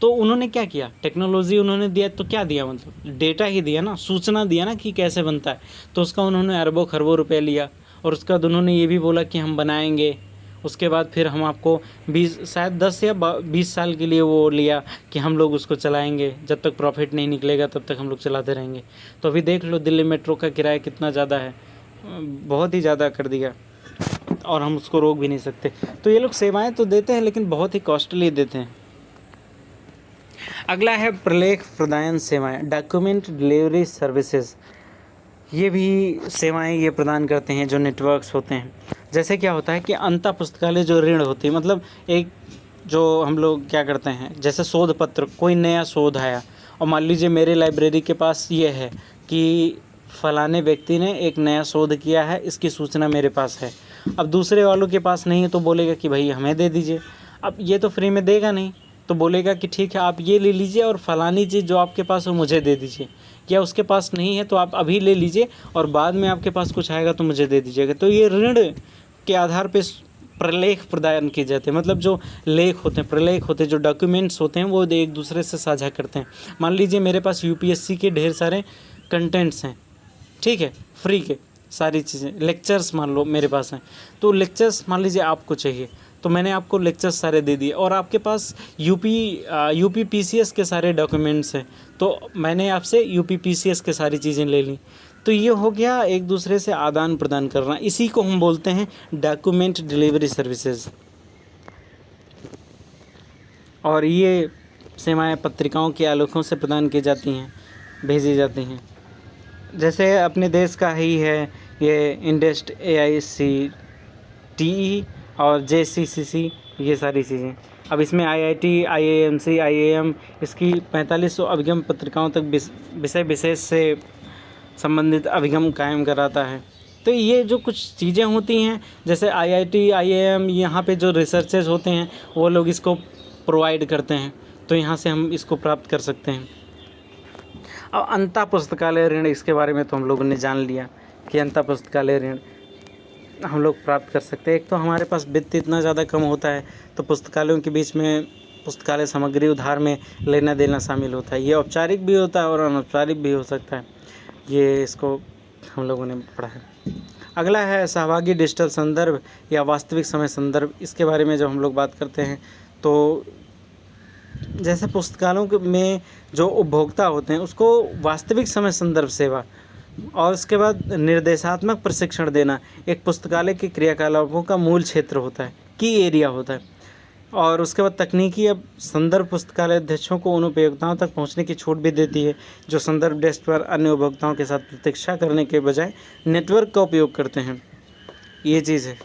तो उन्होंने क्या किया, टेक्नोलॉजी उन्होंने दिया, तो क्या दिया, मतलब डेटा ही दिया ना, सूचना दिया ना कि कैसे बनता है। तो उसका उन्होंने अरबों खरबों रुपए लिया, और उसका उन्होंने ये भी बोला कि हम बनाएंगे। उसके बाद फिर हम आपको 10 या 20 साल के लिए वो लिया कि हम लोग उसको चलाएंगे, जब तक प्रॉफिट नहीं निकलेगा तब तक हम लोग चलाते रहेंगे। तो अभी देख लो दिल्ली मेट्रो का किराया कितना ज़्यादा है, बहुत ही ज़्यादा कर दिया, और हम उसको रोक भी नहीं सकते। तो ये लोग सेवाएं तो देते हैं लेकिन बहुत ही कॉस्टली देते हैं। अगला है प्रलेख प्रदान सेवाएं, डॉक्यूमेंट डिलीवरी सर्विसेज। ये भी सेवाएं ये प्रदान करते हैं जो नेटवर्क्स होते हैं। जैसे क्या होता है कि अंतः पुस्तकालय जो ऋण होती है, मतलब एक जो हम लोग क्या करते हैं, जैसे शोध पत्र, कोई नया शोध आया और मान लीजिए मेरे लाइब्रेरी के पास ये है कि फलाने व्यक्ति ने एक नया शोध किया है, इसकी सूचना मेरे पास है। अब दूसरे वालों के पास नहीं है तो बोलेगा कि भाई हमें दे दीजिए। अब ये तो फ्री में देगा नहीं, तो बोलेगा कि ठीक है आप ये ले लीजिए और फलानी चीज़ जो आपके पास हो मुझे दे दीजिए, या उसके पास नहीं है तो आप अभी ले लीजिए और बाद में आपके पास कुछ आएगा तो मुझे दे दीजिएगा। तो ये ऋण के आधार पे प्रलेख प्रदान किए जाते हैं। मतलब जो लेख होते हैं, प्रलेख होते हैं, जो डॉक्यूमेंट्स होते हैं वो एक दूसरे से साझा करते हैं। मान लीजिए मेरे पास यूपीएससी के ढेर सारे कंटेंट्स हैं, ठीक है, फ्री के सारी चीज़ें, लेक्चर्स मान लो मेरे पास हैं, तो लेक्चर्स मान लीजिए आपको चाहिए तो मैंने आपको लेक्चर्स सारे दे दिए, और आपके पास यूपी पीसीएस के सारे डॉक्यूमेंट्स हैं तो मैंने आपसे यूपी पीसीएस के सारी चीज़ें ले ली। तो ये हो गया एक दूसरे से आदान प्रदान करना, इसी को हम बोलते हैं डॉक्यूमेंट डिलीवरी सर्विसेज। और ये सेवाएं पत्रिकाओं के आलोकों से प्रदान की जाती हैं, भेजी जाती हैं। जैसे अपने देश का ही है ये इंडस्ट, AICTE और JCCC, ये सारी चीज़ें। अब इसमें IIT, IIMC, IIM इसकी 4500 अभिगम पत्रिकाओं तक विषय विशेष से संबंधित अभिगम कायम कराता है। तो ये जो कुछ चीज़ें होती हैं, जैसे IIT, IIM, यहाँ पे जो रिसर्चेज होते हैं वो लोग इसको प्रोवाइड करते हैं, तो यहाँ से हम इसको प्राप्त कर सकते हैं। अब अंतः पुस्तकालय ऋण, इसके बारे में तो हम लोगों ने जान लिया कि अंतः पुस्तकालय ऋण हम लोग प्राप्त कर सकते हैं। एक तो हमारे पास वित्त इतना ज़्यादा कम होता है, तो पुस्तकालयों के बीच में पुस्तकालय सामग्री उधार में लेना देना शामिल होता है। ये औपचारिक भी होता है और अनौपचारिक भी हो सकता है, ये इसको हम लोगों ने पढ़ा है। अगला है सहभागी डिजिटल संदर्भ या वास्तविक समय संदर्भ। इसके बारे में जब हम लोग बात करते हैं तो जैसे पुस्तकालयों में जो उपभोक्ता होते हैं उसको वास्तविक समय संदर्भ सेवा और उसके बाद निर्देशात्मक प्रशिक्षण देना एक पुस्तकालय के क्रियाकलापों का मूल क्षेत्र होता है, की एरिया होता है। और उसके बाद तकनीकी अब संदर्भ पुस्तकालय अध्यक्षों को उन उपयोक्ताओं तक पहुंचने की छूट भी देती है जो संदर्भ डेस्क पर अन्य उपभोक्ताओं के साथ प्रतीक्षा करने के बजाय नेटवर्क का उपयोग करते हैं। ये चीज़ है,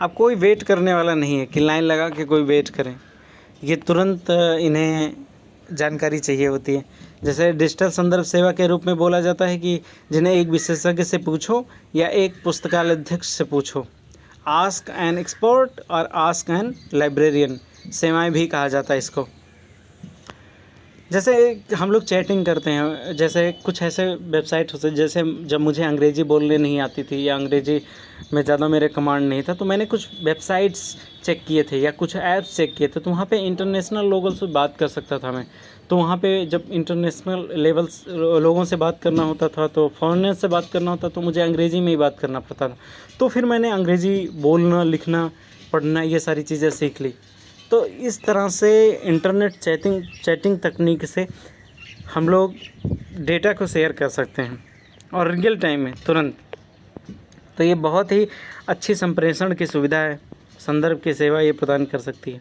अब कोई वेट करने वाला नहीं है कि लाइन लगा के कोई वेट करें, ये तुरंत इन्हें जानकारी चाहिए होती है। जैसे डिजिटल संदर्भ सेवा के रूप में बोला जाता है कि जिन्हें एक विशेषज्ञ से पूछो या एक पुस्तकालय अध्यक्ष से पूछो, आस्क एन एक्सपर्ट और आस्क एन लाइब्रेरियन सेवाएं भी कहा जाता है इसको। जैसे हम लोग चैटिंग करते हैं, जैसे कुछ ऐसे वेबसाइट होते हैं, जैसे जब मुझे अंग्रेज़ी बोलने नहीं आती थी या अंग्रेज़ी में ज़्यादा मेरे कमांड नहीं था, तो मैंने कुछ वेबसाइट्स चेक किए थे या कुछ ऐप्स चेक किए थे, तो वहाँ पे इंटरनेशनल लोगों से बात कर सकता था मैं। तो वहाँ पे जब इंटरनेशनल लेवल्स लोगों से बात करना होता था, तो फॉरेनर से बात करना होता, तो मुझे अंग्रेज़ी में ही बात करना पड़ता था। तो फिर मैंने अंग्रेज़ी बोलना, लिखना, पढ़ना, ये सारी चीज़ें सीख ली। तो इस तरह से इंटरनेट चैटिंग तकनीक से हम लोग डेटा को शेयर कर सकते हैं और रियल टाइम में तुरंत। तो ये बहुत ही अच्छी संप्रेषण की सुविधा है, संदर्भ की सेवा ये प्रदान कर सकती है।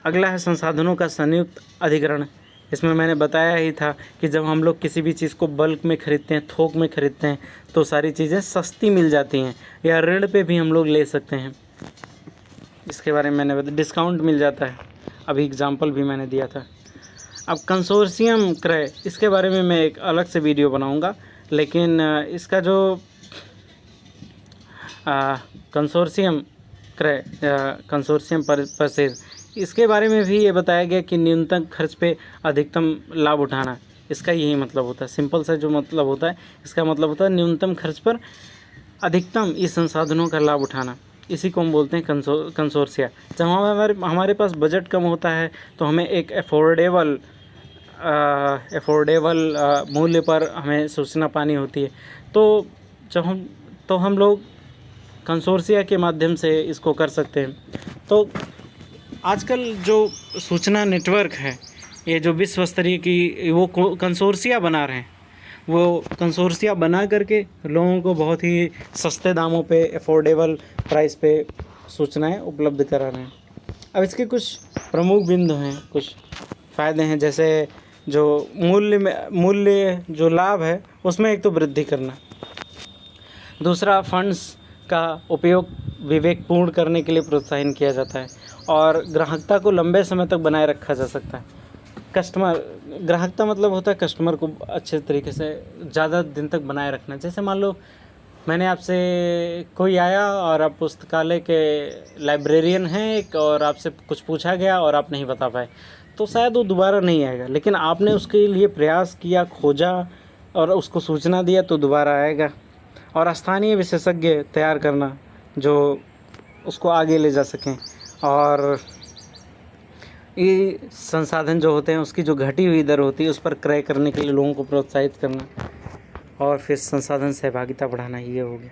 अगला है संसाधनों का संयुक्त अधिग्रहण। इसमें मैंने बताया ही था कि जब हम लोग किसी भी चीज़ को बल्क में ख़रीदते हैं, थोक में ख़रीदते हैं, तो सारी चीज़ें सस्ती मिल जाती हैं या ऋण पे भी हम लोग ले सकते हैं। इसके बारे में मैंने बताया, डिस्काउंट मिल जाता है, अभी एग्जांपल भी मैंने दिया था। अब कंसोर्शियम क्रय, इसके बारे में मैं एक अलग से वीडियो बनाऊंगा, लेकिन इसका जो कंसोर्शियम क्रय, कंसोर्शियम परचेज, इसके बारे में भी ये बताया गया कि न्यूनतम खर्च पे अधिकतम लाभ उठाना, इसका यही मतलब होता है। सिंपल सा जो मतलब होता है, इसका मतलब होता है न्यूनतम खर्च पर अधिकतम इस संसाधनों का लाभ उठाना। इसी को हम बोलते हैं कंसोर्शिया। जब हमारे पास बजट कम होता है तो हमें एक अफोर्डेबल मूल्य पर हमें सूचना पानी होती है, तो हम लोग कंसोर्शिया के माध्यम से इसको कर सकते हैं। तो आजकल जो सूचना नेटवर्क है, ये जो विश्व स्तरीय की वो कंसोर्शिया बना रहे हैं, वो कंसोर्शिया बना करके लोगों को बहुत ही सस्ते दामों पे, अफोर्डेबल प्राइस पे सूचनाएं उपलब्ध करा रहे हैं। अब इसके कुछ प्रमुख बिंदु हैं, कुछ फ़ायदे हैं। जैसे जो मूल्य जो लाभ है उसमें एक तो वृद्धि करना, दूसरा फंड्स का उपयोग विवेकपूर्ण करने के लिए प्रोत्साहन किया जाता है और ग्राहकता को लंबे समय तक बनाए रखा जा सकता है। ग्राहकता मतलब होता है कस्टमर को अच्छे तरीके से ज़्यादा दिन तक बनाए रखना। जैसे मान लो मैंने आपसे, कोई आया और आप पुस्तकालय के लाइब्रेरियन हैं एक, और आपसे कुछ पूछा गया और आप नहीं बता पाए, तो शायद वो दोबारा नहीं आएगा, लेकिन आपने उसके लिए प्रयास किया, खोजा और उसको सूचना दिया तो दोबारा आएगा। और स्थानीय विशेषज्ञ तैयार करना जो उसको आगे ले जा सकें, और ये संसाधन जो होते हैं उसकी जो घटी हुई दर होती है उस पर क्रय करने के लिए लोगों को प्रोत्साहित करना, और फिर संसाधन सहभागिता बढ़ाना, ये हो गया।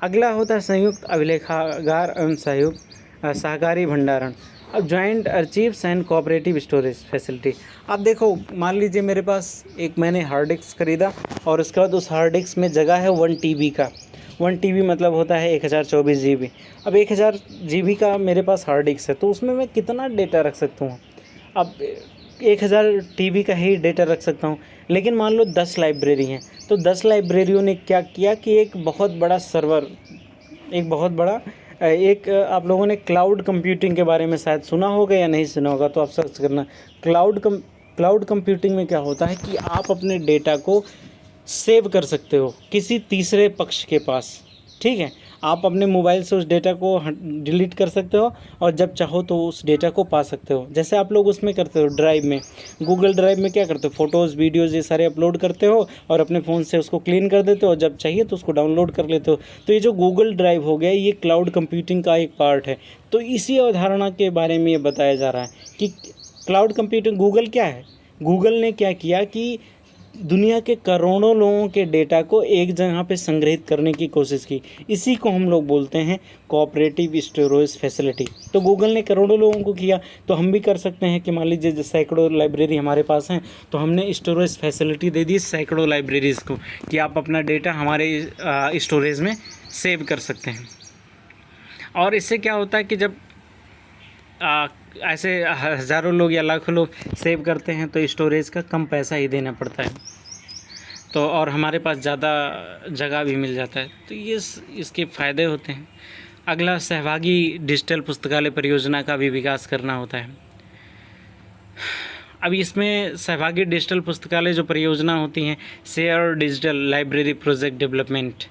अगला होता है संयुक्त अभिलेखागार एवं सहकारी भंडारण। अब joint archives and cooperative storage facility. अब देखो, मान लीजिए मेरे पास मैंने हार्ड डिस्क खरीदा और उसके बाद उस हार्ड डिस्क में जगह है 1 TB का, 1 TB मतलब होता है 1024 GB। अब 1000 GB का मेरे पास हार्ड डिस्क है, तो उसमें मैं कितना डेटा रख सकता हूँ? अब 1000 TB का ही डेटा रख सकता हूँ, लेकिन मान लो 10 लाइब्रेरी हैं, तो 10 लाइब्रेरियों ने क्या किया कि एक बहुत बड़ा सर्वर, एक बहुत बड़ा एक आप लोगों ने क्लाउड कंप्यूटिंग के बारे में शायद सुना होगा या नहीं सुना होगा, तो आप सर्च करना। क्लाउड कंप्यूटिंग में क्या होता है कि आप अपने डेटा को सेव कर सकते हो किसी तीसरे पक्ष के पास, ठीक है। आप अपने मोबाइल से उस डेटा को डिलीट कर सकते हो और जब चाहो तो उस डेटा को पा सकते हो। जैसे आप लोग उसमें करते हो ड्राइव में, गूगल ड्राइव में क्या करते हो, फ़ोटोज़ वीडियोज़ ये सारे अपलोड करते हो और अपने फ़ोन से उसको क्लीन कर देते हो, जब चाहिए तो उसको डाउनलोड कर लेते हो। तो ये जो गूगल ड्राइव हो गया, ये क्लाउड कंप्यूटिंग का एक पार्ट है। तो इसी अवधारणा के बारे में ये बताया जा रहा है कि क्लाउड कंप्यूटिंग गूगल क्या है। गूगल ने क्या किया कि दुनिया के करोड़ों लोगों के डेटा को एक जगह पे संग्रहित करने की कोशिश की। इसी को हम लोग बोलते हैं कोऑपरेटिव स्टोरेज फैसिलिटी। तो गूगल ने करोड़ों लोगों को किया, तो हम भी कर सकते हैं कि मान लीजिए सैकड़ों लाइब्रेरी हमारे पास हैं, तो हमने स्टोरेज फैसिलिटी दे दी सैकड़ों लाइब्रेरीज़ को कि आप अपना डेटा हमारे स्टोरेज में सेव कर सकते हैं। और इससे क्या होता है कि जब ऐसे हज़ारों लोग या लाखों लोग सेव करते हैं तो स्टोरेज का कम पैसा ही देना पड़ता है, तो और हमारे पास ज़्यादा जगह भी मिल जाता है, तो ये इसके फ़ायदे होते हैं। अगला, सहभागी डिजिटल पुस्तकालय परियोजना का भी विकास करना होता है। अब इसमें सहभागी डिजिटल पुस्तकालय जो परियोजना होती हैं, share digital library project development,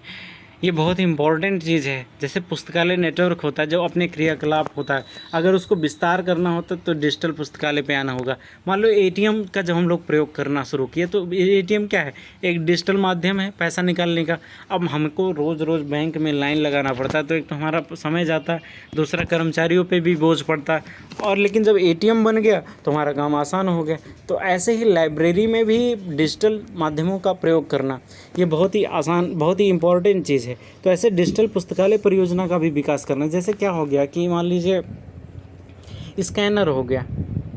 ये बहुत ही इम्पॉर्टेंट चीज़ है। जैसे पुस्तकालय नेटवर्क होता है जो अपने क्रियाकलाप होता है, अगर उसको विस्तार करना होता तो डिजिटल पुस्तकालय पे आना होगा। मान लो एटीएम का जब हम लोग प्रयोग करना शुरू किए, तो एटीएम क्या है, एक डिजिटल माध्यम है पैसा निकालने का। अब हमको रोज़ रोज़ बैंक में लाइन लगाना पड़ता है, तो एक तो हमारा समय जाता है, दूसरा कर्मचारियों पे भी बोझ पड़ता है। और लेकिन जब एटीएम बन गया तो हमारा काम आसान हो गया। तो ऐसे ही लाइब्रेरी में भी डिजिटल माध्यमों का प्रयोग करना ये बहुत ही आसान, बहुत ही इम्पॉर्टेंट चीज़ है। तो ऐसे डिजिटल पुस्तकालय परियोजना का भी विकास करना। जैसे क्या हो गया कि मान लीजिए स्कैनर हो गया,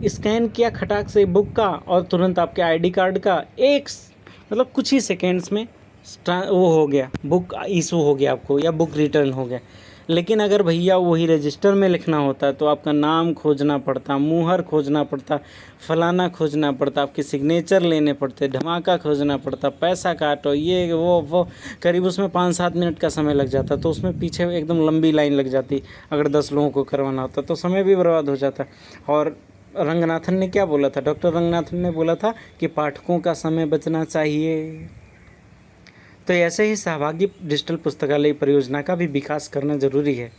स्कैन किया खटाक से बुक का और तुरंत आपके आईडी कार्ड का मतलब कुछ ही सेकेंड्स में वो हो गया, बुक इशू हो गया आपको या बुक रिटर्न हो गया। लेकिन अगर भैया वही रजिस्टर में लिखना होता तो आपका नाम खोजना पड़ता, मुहर खोजना पड़ता, फलाना खोजना पड़ता, आपके सिग्नेचर लेने पड़ते, धमाका खोजना पड़ता, पैसा काटो, ये वो करीब उसमें 5-7 मिनट का समय लग जाता। तो उसमें पीछे एकदम लंबी लाइन लग जाती, अगर 10 लोगों को करवाना होता तो समय भी बर्बाद हो जाता। और रंगनाथन ने क्या बोला था, डॉक्टर रंगनाथन ने बोला था कि पाठकों का समय बचना चाहिए। तो ऐसे ही सहभागी डिजिटल पुस्तकालय परियोजना का भी विकास करना ज़रूरी है।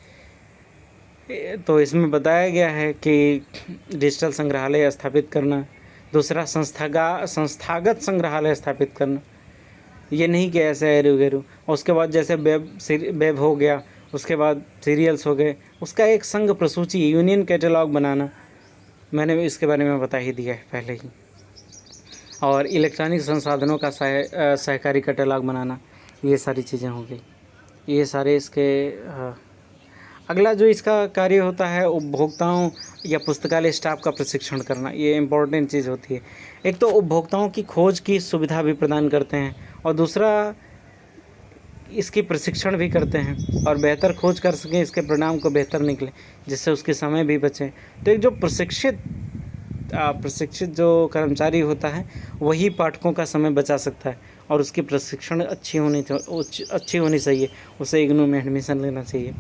तो इसमें बताया गया है कि डिजिटल संग्रहालय स्थापित करना, दूसरा संस्थागत संग्रहालय स्थापित करना, ये नहीं कि ऐसे एरू गेरू। और उसके बाद जैसे वेब हो गया, उसके बाद सीरियल्स हो गए, उसका एक संघ प्रसूची यूनियन कैटलॉग बनाना, मैंने इसके बारे में बता ही दिया है पहले ही। और इलेक्ट्रॉनिक संसाधनों का सहकारी कैटलॉग बनाना, ये सारी चीज़ें हो गई। ये सारे इसके अगला जो इसका कार्य होता है, उपभोक्ताओं या पुस्तकालय स्टाफ का प्रशिक्षण करना, ये इम्पोर्टेंट चीज़ होती है। एक तो उपभोक्ताओं की खोज की सुविधा भी प्रदान करते हैं और दूसरा इसकी प्रशिक्षण भी करते हैं और बेहतर खोज कर सकें, इसके परिणाम को बेहतर निकले, जिससे उसके समय भी बचे। तो एक जो प्रशिक्षित जो कर्मचारी होता है वही पाठकों का समय बचा सकता है और उसकी प्रशिक्षण अच्छी होनी चाहिए। उसे इग्नू में एडमिशन लेना चाहिए।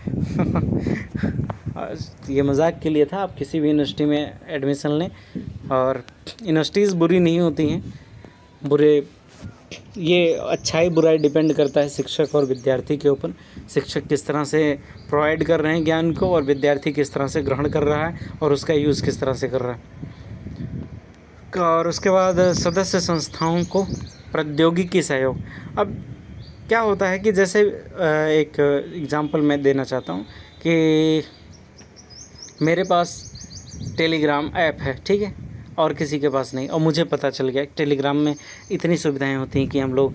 ये मजाक के लिए था, आप किसी भी यूनिवर्सिटी में एडमिशन लें। और यूनिवर्सिटीज़ बुरी नहीं होती हैं, ये अच्छाई बुराई डिपेंड करता है शिक्षक और विद्यार्थी के ऊपर। शिक्षक किस तरह से प्रोवाइड कर रहे हैं ज्ञान को और विद्यार्थी किस तरह से ग्रहण कर रहा है और उसका यूज़ किस तरह से कर रहा है। और उसके बाद सदस्य संस्थाओं को प्रौद्योगिकी सहयोग। अब क्या होता है कि जैसे एक एग्जांपल मैं देना चाहता हूँ कि मेरे पास टेलीग्राम ऐप है, ठीक है, और किसी के पास नहीं, और मुझे पता चल गया टेलीग्राम में इतनी सुविधाएं होती हैं कि हम लोग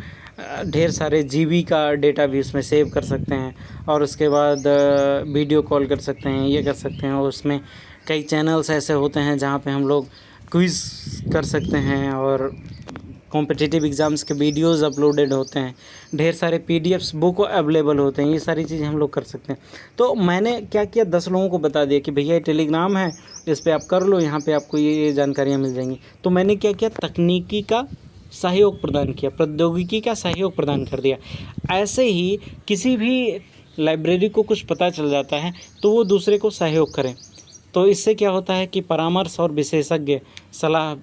ढेर सारे जीबी का डेटा भी उसमें सेव कर सकते हैं और उसके बाद वीडियो कॉल कर सकते हैं, ये कर सकते हैं। और उसमें कई चैनल्स ऐसे होते हैं जहाँ पे हम लोग क्विज़ कर सकते हैं और कॉम्पिटिटिव एग्ज़ाम्स के वीडियोस अपलोडेड होते हैं, ढेर सारे पीडीएफ्स बुक अवेलेबल होते हैं, ये सारी चीज़ें हम लोग कर सकते हैं। तो मैंने क्या किया, 10 लोगों को बता दिया कि भैया ये टेलीग्राम है, इस पर आप कर लो, यहाँ पे आपको ये जानकारियाँ मिल जाएंगी। तो मैंने क्या किया, तकनीकी का सहयोग प्रदान किया, प्रौद्योगिकी का सहयोग प्रदान कर दिया। ऐसे ही किसी भी लाइब्रेरी को कुछ पता चल जाता है तो वो दूसरे को सहयोग करें, तो इससे क्या होता है कि परामर्श और विशेषज्ञ सलाह,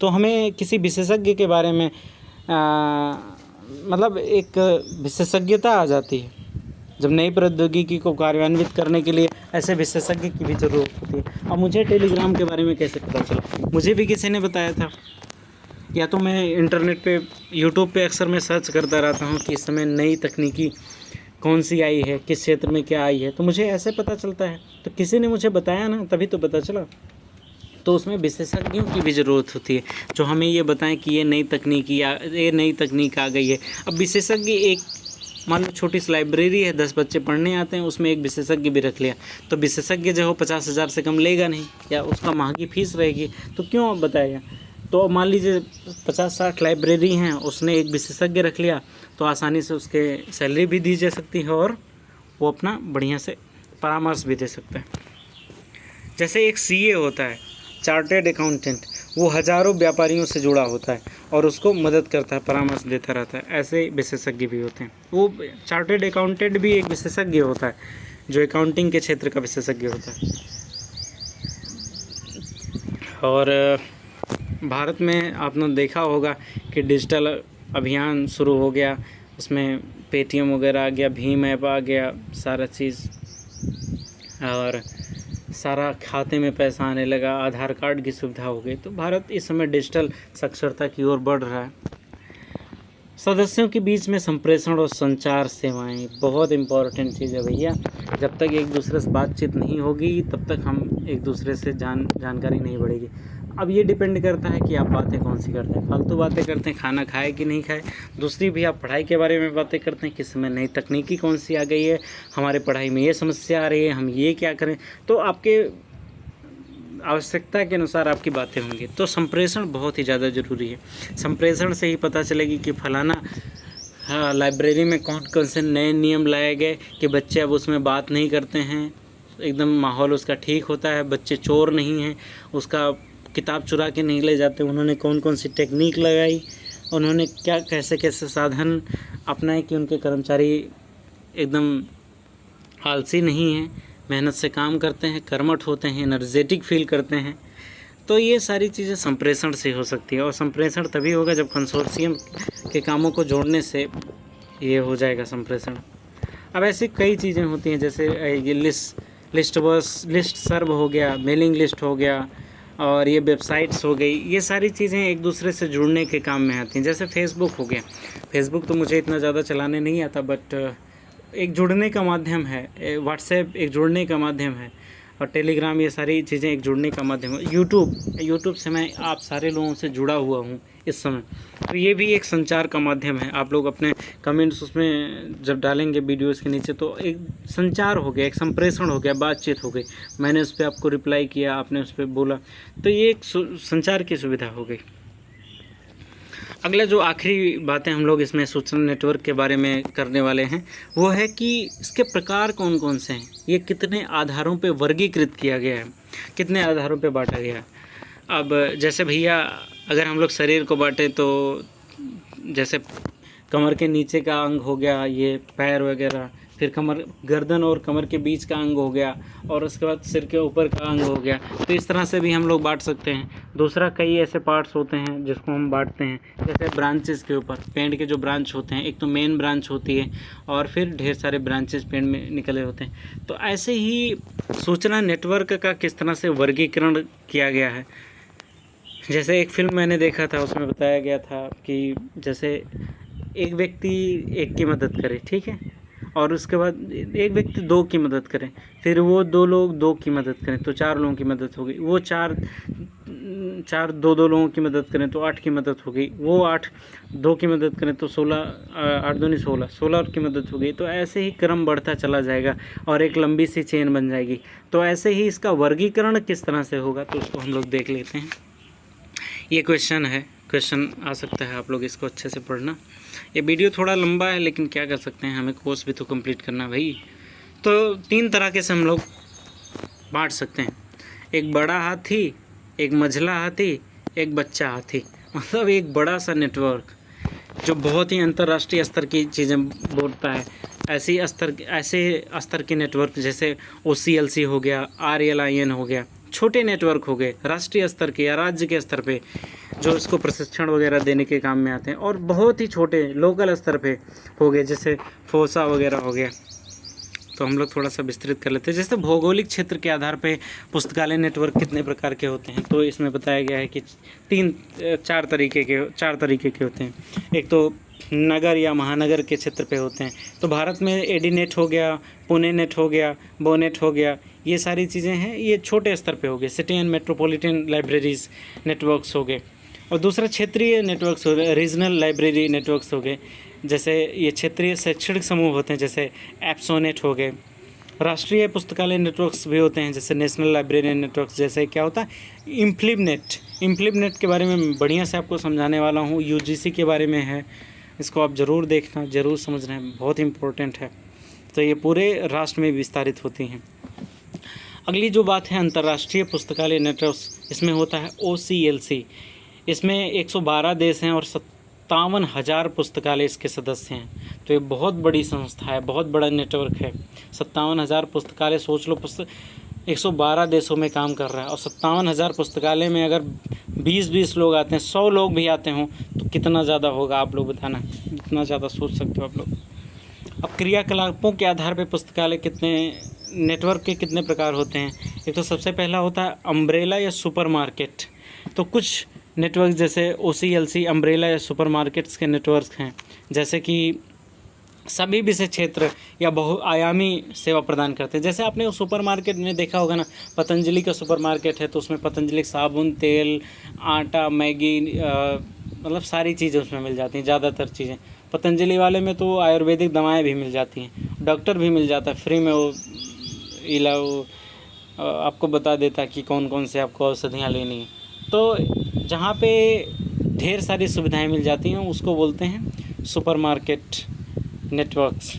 तो हमें किसी विशेषज्ञ के बारे में मतलब एक विशेषज्ञता आ जाती है। जब नई प्रौद्योगिकी को कार्यान्वित करने के लिए ऐसे विशेषज्ञ की भी ज़रूरत होती है। अब मुझे टेलीग्राम के बारे में कैसे पता चला, मुझे भी किसी ने बताया था, या तो मैं इंटरनेट पे यूट्यूब पे अक्सर मैं सर्च करता रहता हूँ कि इस समय नई तकनीकी कौन सी आई है, किस क्षेत्र में क्या आई है, तो मुझे ऐसे पता चलता है। तो किसी ने मुझे बताया ना, तभी तो पता चला। तो उसमें विशेषज्ञों की भी ज़रूरत होती है जो हमें ये बताएं कि ये नई तकनीक आ गई है। अब विशेषज्ञ, एक मान लो छोटी सी लाइब्रेरी है, 10 बच्चे पढ़ने आते हैं, उसमें एक विशेषज्ञ भी रख लिया, तो विशेषज्ञ जो हो 50,000 से कम लेगा नहीं, या उसका महंगी फीस रहेगी, तो क्यों बताएगा। तो मान लीजिए 50-60 लाइब्रेरी हैं, उसने एक विशेषज्ञ रख लिया, तो आसानी से उसके सैलरी भी दी जा सकती है और वो अपना बढ़िया से परामर्श भी दे सकता है। जैसे एक सीए होता है, चार्टेड अकाउंटेंट, वो हज़ारों व्यापारियों से जुड़ा होता है और उसको मदद करता है, परामर्श देता रहता है। ऐसे विशेषज्ञ भी होते हैं। वो चार्टेड अकाउंटेंट भी एक विशेषज्ञ होता है जो अकाउंटिंग के क्षेत्र का विशेषज्ञ होता है। और भारत में आपने देखा होगा कि डिजिटल अभियान शुरू हो गया, उसमें पेटीएम वगैरह आ गया, भीम ऐप आ गया, सारा चीज़, और सारा खाते में पैसा आने लगा, आधार कार्ड की सुविधा हो गई। तो भारत इस समय डिजिटल साक्षरता की ओर बढ़ रहा है। सदस्यों के बीच में संप्रेषण और संचार सेवाएं बहुत इम्पोर्टेंट चीज़ है भैया। जब तक एक दूसरे से बातचीत नहीं होगी तब तक हम एक दूसरे से जानकारी नहीं बढ़ेगी। अब ये डिपेंड करता है कि आप बातें कौन सी करते हैं, फालतू बातें करते हैं, खाना खाए कि नहीं खाए। दूसरी भी, आप पढ़ाई के बारे में बातें करते हैं, किस समय नई तकनीकी कौन सी आ गई है, हमारे पढ़ाई में ये समस्या आ रही है, हम ये क्या करें। तो आपके आवश्यकता के अनुसार आपकी बातें होंगी। तो संप्रेषण बहुत ही ज़्यादा ज़रूरी है। संप्रेषण से ही पता चलेगी कि फलाना लाइब्रेरी में कौन कौन से नए नियम लाए गए कि बच्चे अब उसमें बात नहीं करते हैं, एकदम माहौल उसका ठीक होता है, बच्चे चोर नहीं हैं, उसका किताब चुरा के नहीं ले जाते, उन्होंने कौन कौन सी टेक्निक लगाई, उन्होंने क्या कैसे कैसे साधन अपनाए कि उनके कर्मचारी एकदम आलसी नहीं हैं, मेहनत से काम करते हैं, कर्मठ होते हैं, एनर्जेटिक फील करते हैं। तो ये सारी चीज़ें संप्रेषण से हो सकती है, और संप्रेषण तभी होगा जब कंसोर्शियम के कामों को जोड़ने से ये हो जाएगा संप्रेषण। अब ऐसी कई चीज़ें होती हैं, जैसे ये लिस्ट सर्व हो गया, मेलिंग लिस्ट हो गया, और ये वेबसाइट्स हो गई। ये सारी चीज़ें एक दूसरे से जुड़ने के काम में आती हैं। जैसे फेसबुक हो गया, फेसबुक तो मुझे इतना ज़्यादा चलाने नहीं आता, बट एक जुड़ने का माध्यम है। व्हाट्सएप एक जुड़ने का माध्यम है, और टेलीग्राम, ये सारी चीज़ें एक जुड़ने का माध्यम है। यूट्यूब से मैं आप सारे लोगों से जुड़ा हुआ हूँ इस समय, तो ये भी एक संचार का माध्यम है। आप लोग अपने कमेंट्स उसमें जब डालेंगे वीडियोस के नीचे, तो एक संचार हो गया, एक संप्रेषण हो गया, बातचीत हो गई। मैंने उस पर आपको रिप्लाई किया, आपने उस पर बोला, तो ये एक संचार की सुविधा हो गई। अगला जो आखिरी बातें हम लोग इसमें सूचना नेटवर्क के बारे में करने वाले हैं, वो है कि इसके प्रकार कौन कौन से हैं, ये कितने आधारों पे वर्गीकृत किया गया है, कितने आधारों पे बांटा गया है। अब जैसे भैया, अगर हम लोग शरीर को बांटें तो जैसे कमर के नीचे का अंग हो गया, ये पैर वगैरह, फिर गर्दन और कमर के बीच का अंग हो गया, और उसके बाद सिर के ऊपर का अंग हो गया। तो इस तरह से भी हम लोग बांट सकते हैं। दूसरा, कई ऐसे पार्ट्स होते हैं जिसको हम बांटते हैं, जैसे ब्रांचेस के ऊपर, पेड़ के जो ब्रांच होते हैं, एक तो मेन ब्रांच होती है और फिर ढेर सारे ब्रांचेस पेड़ में निकले होते हैं। तो ऐसे ही सूचना नेटवर्क का किस तरह से वर्गीकरण किया गया है। जैसे एक फिल्म मैंने देखा था, उसमें बताया गया था कि जैसे एक व्यक्ति एक की मदद करे, ठीक है, और उसके बाद एक व्यक्ति 2 की मदद करें, फिर वो 2 लोग 2 की मदद करें, तो 4 लोगों की मदद हो गई। वो 4 2 लोगों की मदद करें तो 8 की मदद हो गई। वो 8 2 की मदद करें तो 16, 8 दूनी 16 की मदद हो गई। तो ऐसे ही क्रम बढ़ता चला जाएगा और एक लंबी सी चेन बन जाएगी। तो ऐसे ही इसका वर्गीकरण किस तरह से होगा, तो उसको हम लोग देख लेते हैं। ये क्वेश्चन है क्वेश्चन आ सकता है, आप लोग इसको अच्छे से पढ़ना। ये वीडियो थोड़ा लंबा है लेकिन क्या कर सकते हैं, हमें कोर्स भी तो कंप्लीट करना भाई। तो 3 तरह से हम लोग बांट सकते हैं, एक बड़ा हाथी, एक मझला हाथी, एक बच्चा हाथी। मतलब एक बड़ा सा नेटवर्क जो बहुत ही अंतर्राष्ट्रीय स्तर की चीज़ें बोलता है। ऐसे स्तर के नेटवर्क जैसे OCLC हो गया, RLIN हो गया, छोटे नेटवर्क हो गए राष्ट्रीय स्तर के या राज्य के स्तर पे जो इसको प्रशिक्षण वगैरह देने के काम में आते हैं, और बहुत ही छोटे लोकल स्तर पे हो गए जैसे फोसा वगैरह हो गया। तो हम लोग थोड़ा सा विस्तृत कर लेते हैं। जैसे भौगोलिक क्षेत्र के आधार पे पुस्तकालय नेटवर्क कितने प्रकार के होते हैं, तो इसमें बताया गया है कि 4 तरीके के होते हैं। एक तो नगर या महानगर के क्षेत्र पे होते हैं, तो भारत में एडीनेट हो गया, पुणे नेट हो गया, बोनेट हो गया, ये सारी चीज़ें हैं, ये छोटे स्तर पे हो गए। City and metropolitan libraries networks हो गए। और दूसरा क्षेत्रीय नेटवर्क्स हो गए, रीजनल लाइब्रेरी नेटवर्क्स हो गए, जैसे ये क्षेत्रीय शैक्षणिक समूह होते हैं जैसे एप्सोनेट हो गए। राष्ट्रीय पुस्तकालय नेटवर्क्स भी होते हैं जैसे नेशनल लाइब्रेरी नेटवर्क्स। जैसे क्या होता है इम्प्लिबनेट के बारे में बढ़िया से आपको समझाने वाला हूँ, UGC के बारे में है, इसको आप ज़रूर देखना, ज़रूर समझना है, बहुत इंपॉर्टेंट है। तो ये पूरे राष्ट्र में विस्तारित होती हैं। अगली जो बात है अंतर्राष्ट्रीय पुस्तकालय नेटवर्क्स, इसमें होता है OCLC। इसमें 112 देश हैं और 57,000 पुस्तकालय इसके सदस्य हैं। तो ये बहुत बड़ी संस्था है, बहुत बड़ा नेटवर्क है। 57,000 पुस्तकालय, सोच लो 112 देशों में काम कर रहा है, और 57,000 पुस्तकालय में अगर 20-20 लोग आते हैं, 100 लोग भी आते हों तो कितना ज़्यादा होगा, आप लोग बताना, कितना ज़्यादा सोच सकते हो आप लोग। अब क्रियाकलापों के आधार पर पुस्तकालय नेटवर्क के कितने प्रकार होते हैं। एक तो सबसे पहला होता है अम्ब्रेला या सुपरमार्केट। तो कुछ नेटवर्क जैसे OCLC अम्ब्रेला या सुपरमार्केट्स के नेटवर्क हैं, जैसे कि सभी विषय क्षेत्र या बहुआयामी सेवा प्रदान करते हैं। जैसे आपने सुपरमार्केट में देखा होगा ना, पतंजलि का सुपरमार्केट है तो उसमें पतंजलि साबुन, तेल, आटा, मैगी, मतलब सारी चीज़ें उसमें मिल जाती हैं, ज़्यादातर चीज़ें। पतंजलि वाले में तो आयुर्वेदिक दवाएं भी मिल जाती हैं, डॉक्टर भी मिल जाता है फ्री में, वो आपको बता देता है कि कौन कौन से आपको औषधियाँ लेनी है। तो जहाँ पे ढेर सारी सुविधाएं मिल जाती हैं उसको बोलते हैं सुपरमार्केट नेटवर्क्स।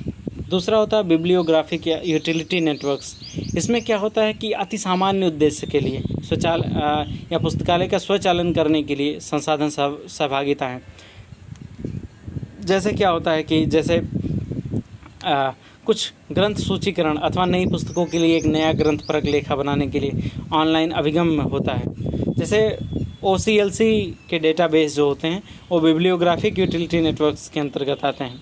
दूसरा होता है बिब्लियोग्राफिक या यूटिलिटी नेटवर्क्स। इसमें क्या होता है कि अति सामान्य उद्देश्य के लिए या पुस्तकालय का स्वचालन करने के लिए संसाधन सहभागिता है। जैसे क्या होता है कि जैसे कुछ ग्रंथ सूचीकरण अथवा नई पुस्तकों के लिए एक नया ग्रंथपरक लेखा बनाने के लिए ऑनलाइन अभिगम होता है। जैसे OCLC के डेटाबेस जो होते हैं वो बिब्लियोग्राफिक यूटिलिटी नेटवर्क्स के अंतर्गत आते हैं।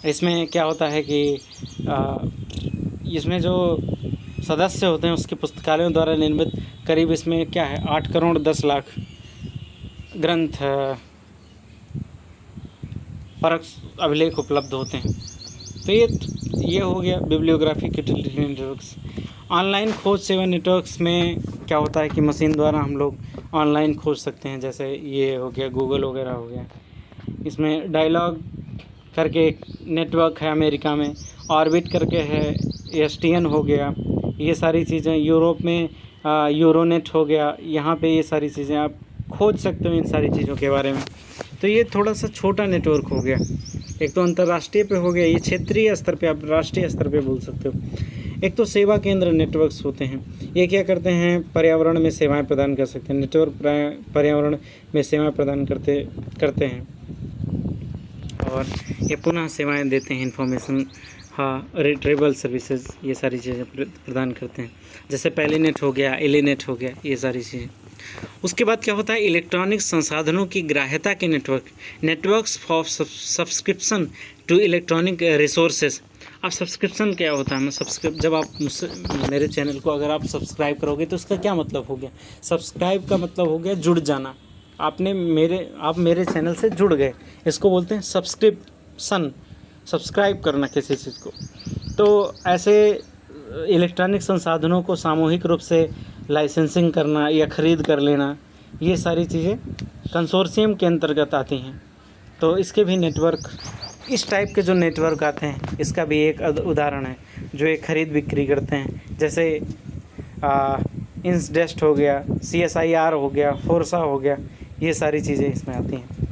इसमें क्या होता है कि इसमें जो सदस्य होते हैं उसके पुस्तकालयों द्वारा निर्मित करीब इसमें क्या है 8 करोड़ 10 लाख ग्रंथ परक अभिलेख उपलब्ध होते हैं। तो ये हो गया बिब्लियोग्राफिक यूटिलिटी नेटवर्क्स। ऑनलाइन खोज सेवा नेटवर्क्स में क्या होता है कि मशीन द्वारा हम लोग ऑनलाइन खोज सकते हैं, जैसे ये हो गया गूगल वगैरह हो गया। इसमें डायलॉग करके एक नेटवर्क है अमेरिका में, ऑर्बिट करके है, STN हो गया, ये सारी चीज़ें। यूरोप में यूरोनेट हो गया, यहाँ पे ये सारी चीज़ें आप खोज सकते हो इन सारी चीज़ों के बारे में। तो ये थोड़ा सा छोटा नेटवर्क हो गया। एक तो अंतर्राष्ट्रीय पे हो गया, ये क्षेत्रीय स्तर पे, आप राष्ट्रीय स्तर पे बोल सकते हो। एक तो सेवा केंद्र नेटवर्क्स होते हैं, ये क्या करते हैं पर्यावरण में सेवाएं प्रदान कर सकते हैं। नेटवर्क पर्यावरण में सेवाएं प्रदान करते हैं और ये पुनः सेवाएं देते हैं, इंफॉर्मेशन रिट्रीवल सर्विसेज, ये सारी चीज़ें प्रदान करते हैं। जैसे पैलीनेट हो गया, एलिनेट हो गया, ये सारी चीज़ें। उसके बाद क्या होता है इलेक्ट्रॉनिक संसाधनों की ग्राह्यता के networks for subscription to electronic resources. अब सब्सक्रिप्शन क्या होता है, जब आप मेरे चैनल को अगर आप सब्सक्राइब करोगे तो उसका क्या मतलब हो गया, सब्सक्राइब का मतलब हो गया जुड़ जाना। आप मेरे चैनल से जुड़ गए, इसको बोलते हैं सब्सक्रिप्शन, सब्सक्राइब करना किसी चीज़ को। तो ऐसे इलेक्ट्रॉनिक संसाधनों को सामूहिक रूप से लाइसेंसिंग करना या ख़रीद कर लेना, ये सारी चीज़ें कंसोर्शियम के अंतर्गत आती हैं। तो इसके भी नेटवर्क, इस टाइप के जो नेटवर्क आते हैं इसका भी एक उदाहरण है जो एक ख़रीद बिक्री करते हैं। जैसे इंसडेस्ट हो गया, CSIR हो गया, फोर्सा हो गया, ये सारी चीज़ें इसमें आती हैं।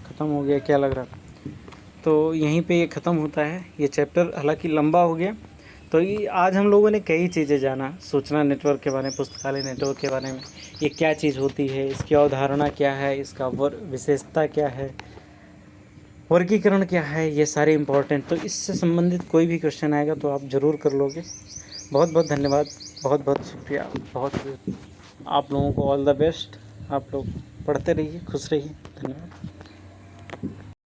ख़त्म हो गया क्या लग रहा? तो यहीं पे ये ख़त्म होता है ये चैप्टर, हालांकि लंबा हो गया। तो ये आज हम लोगों ने कई चीज़ें जाना, सूचना नेटवर्क के बारे में, पुस्तकालय नेटवर्क के बारे में, ये क्या चीज़ होती है, इसकी अवधारणा क्या है, इसका विशेषता क्या है, वर्गीकरण क्या है, ये सारे इम्पोर्टेंट। तो इससे संबंधित कोई भी क्वेश्चन आएगा तो आप ज़रूर कर लोगे। बहुत बहुत धन्यवाद, बहुत बहुत शुक्रिया, बहुत आप लोगों को ऑल द बेस्ट। आप लोग पढ़ते रहिए, खुश रहिए, धन्यवाद।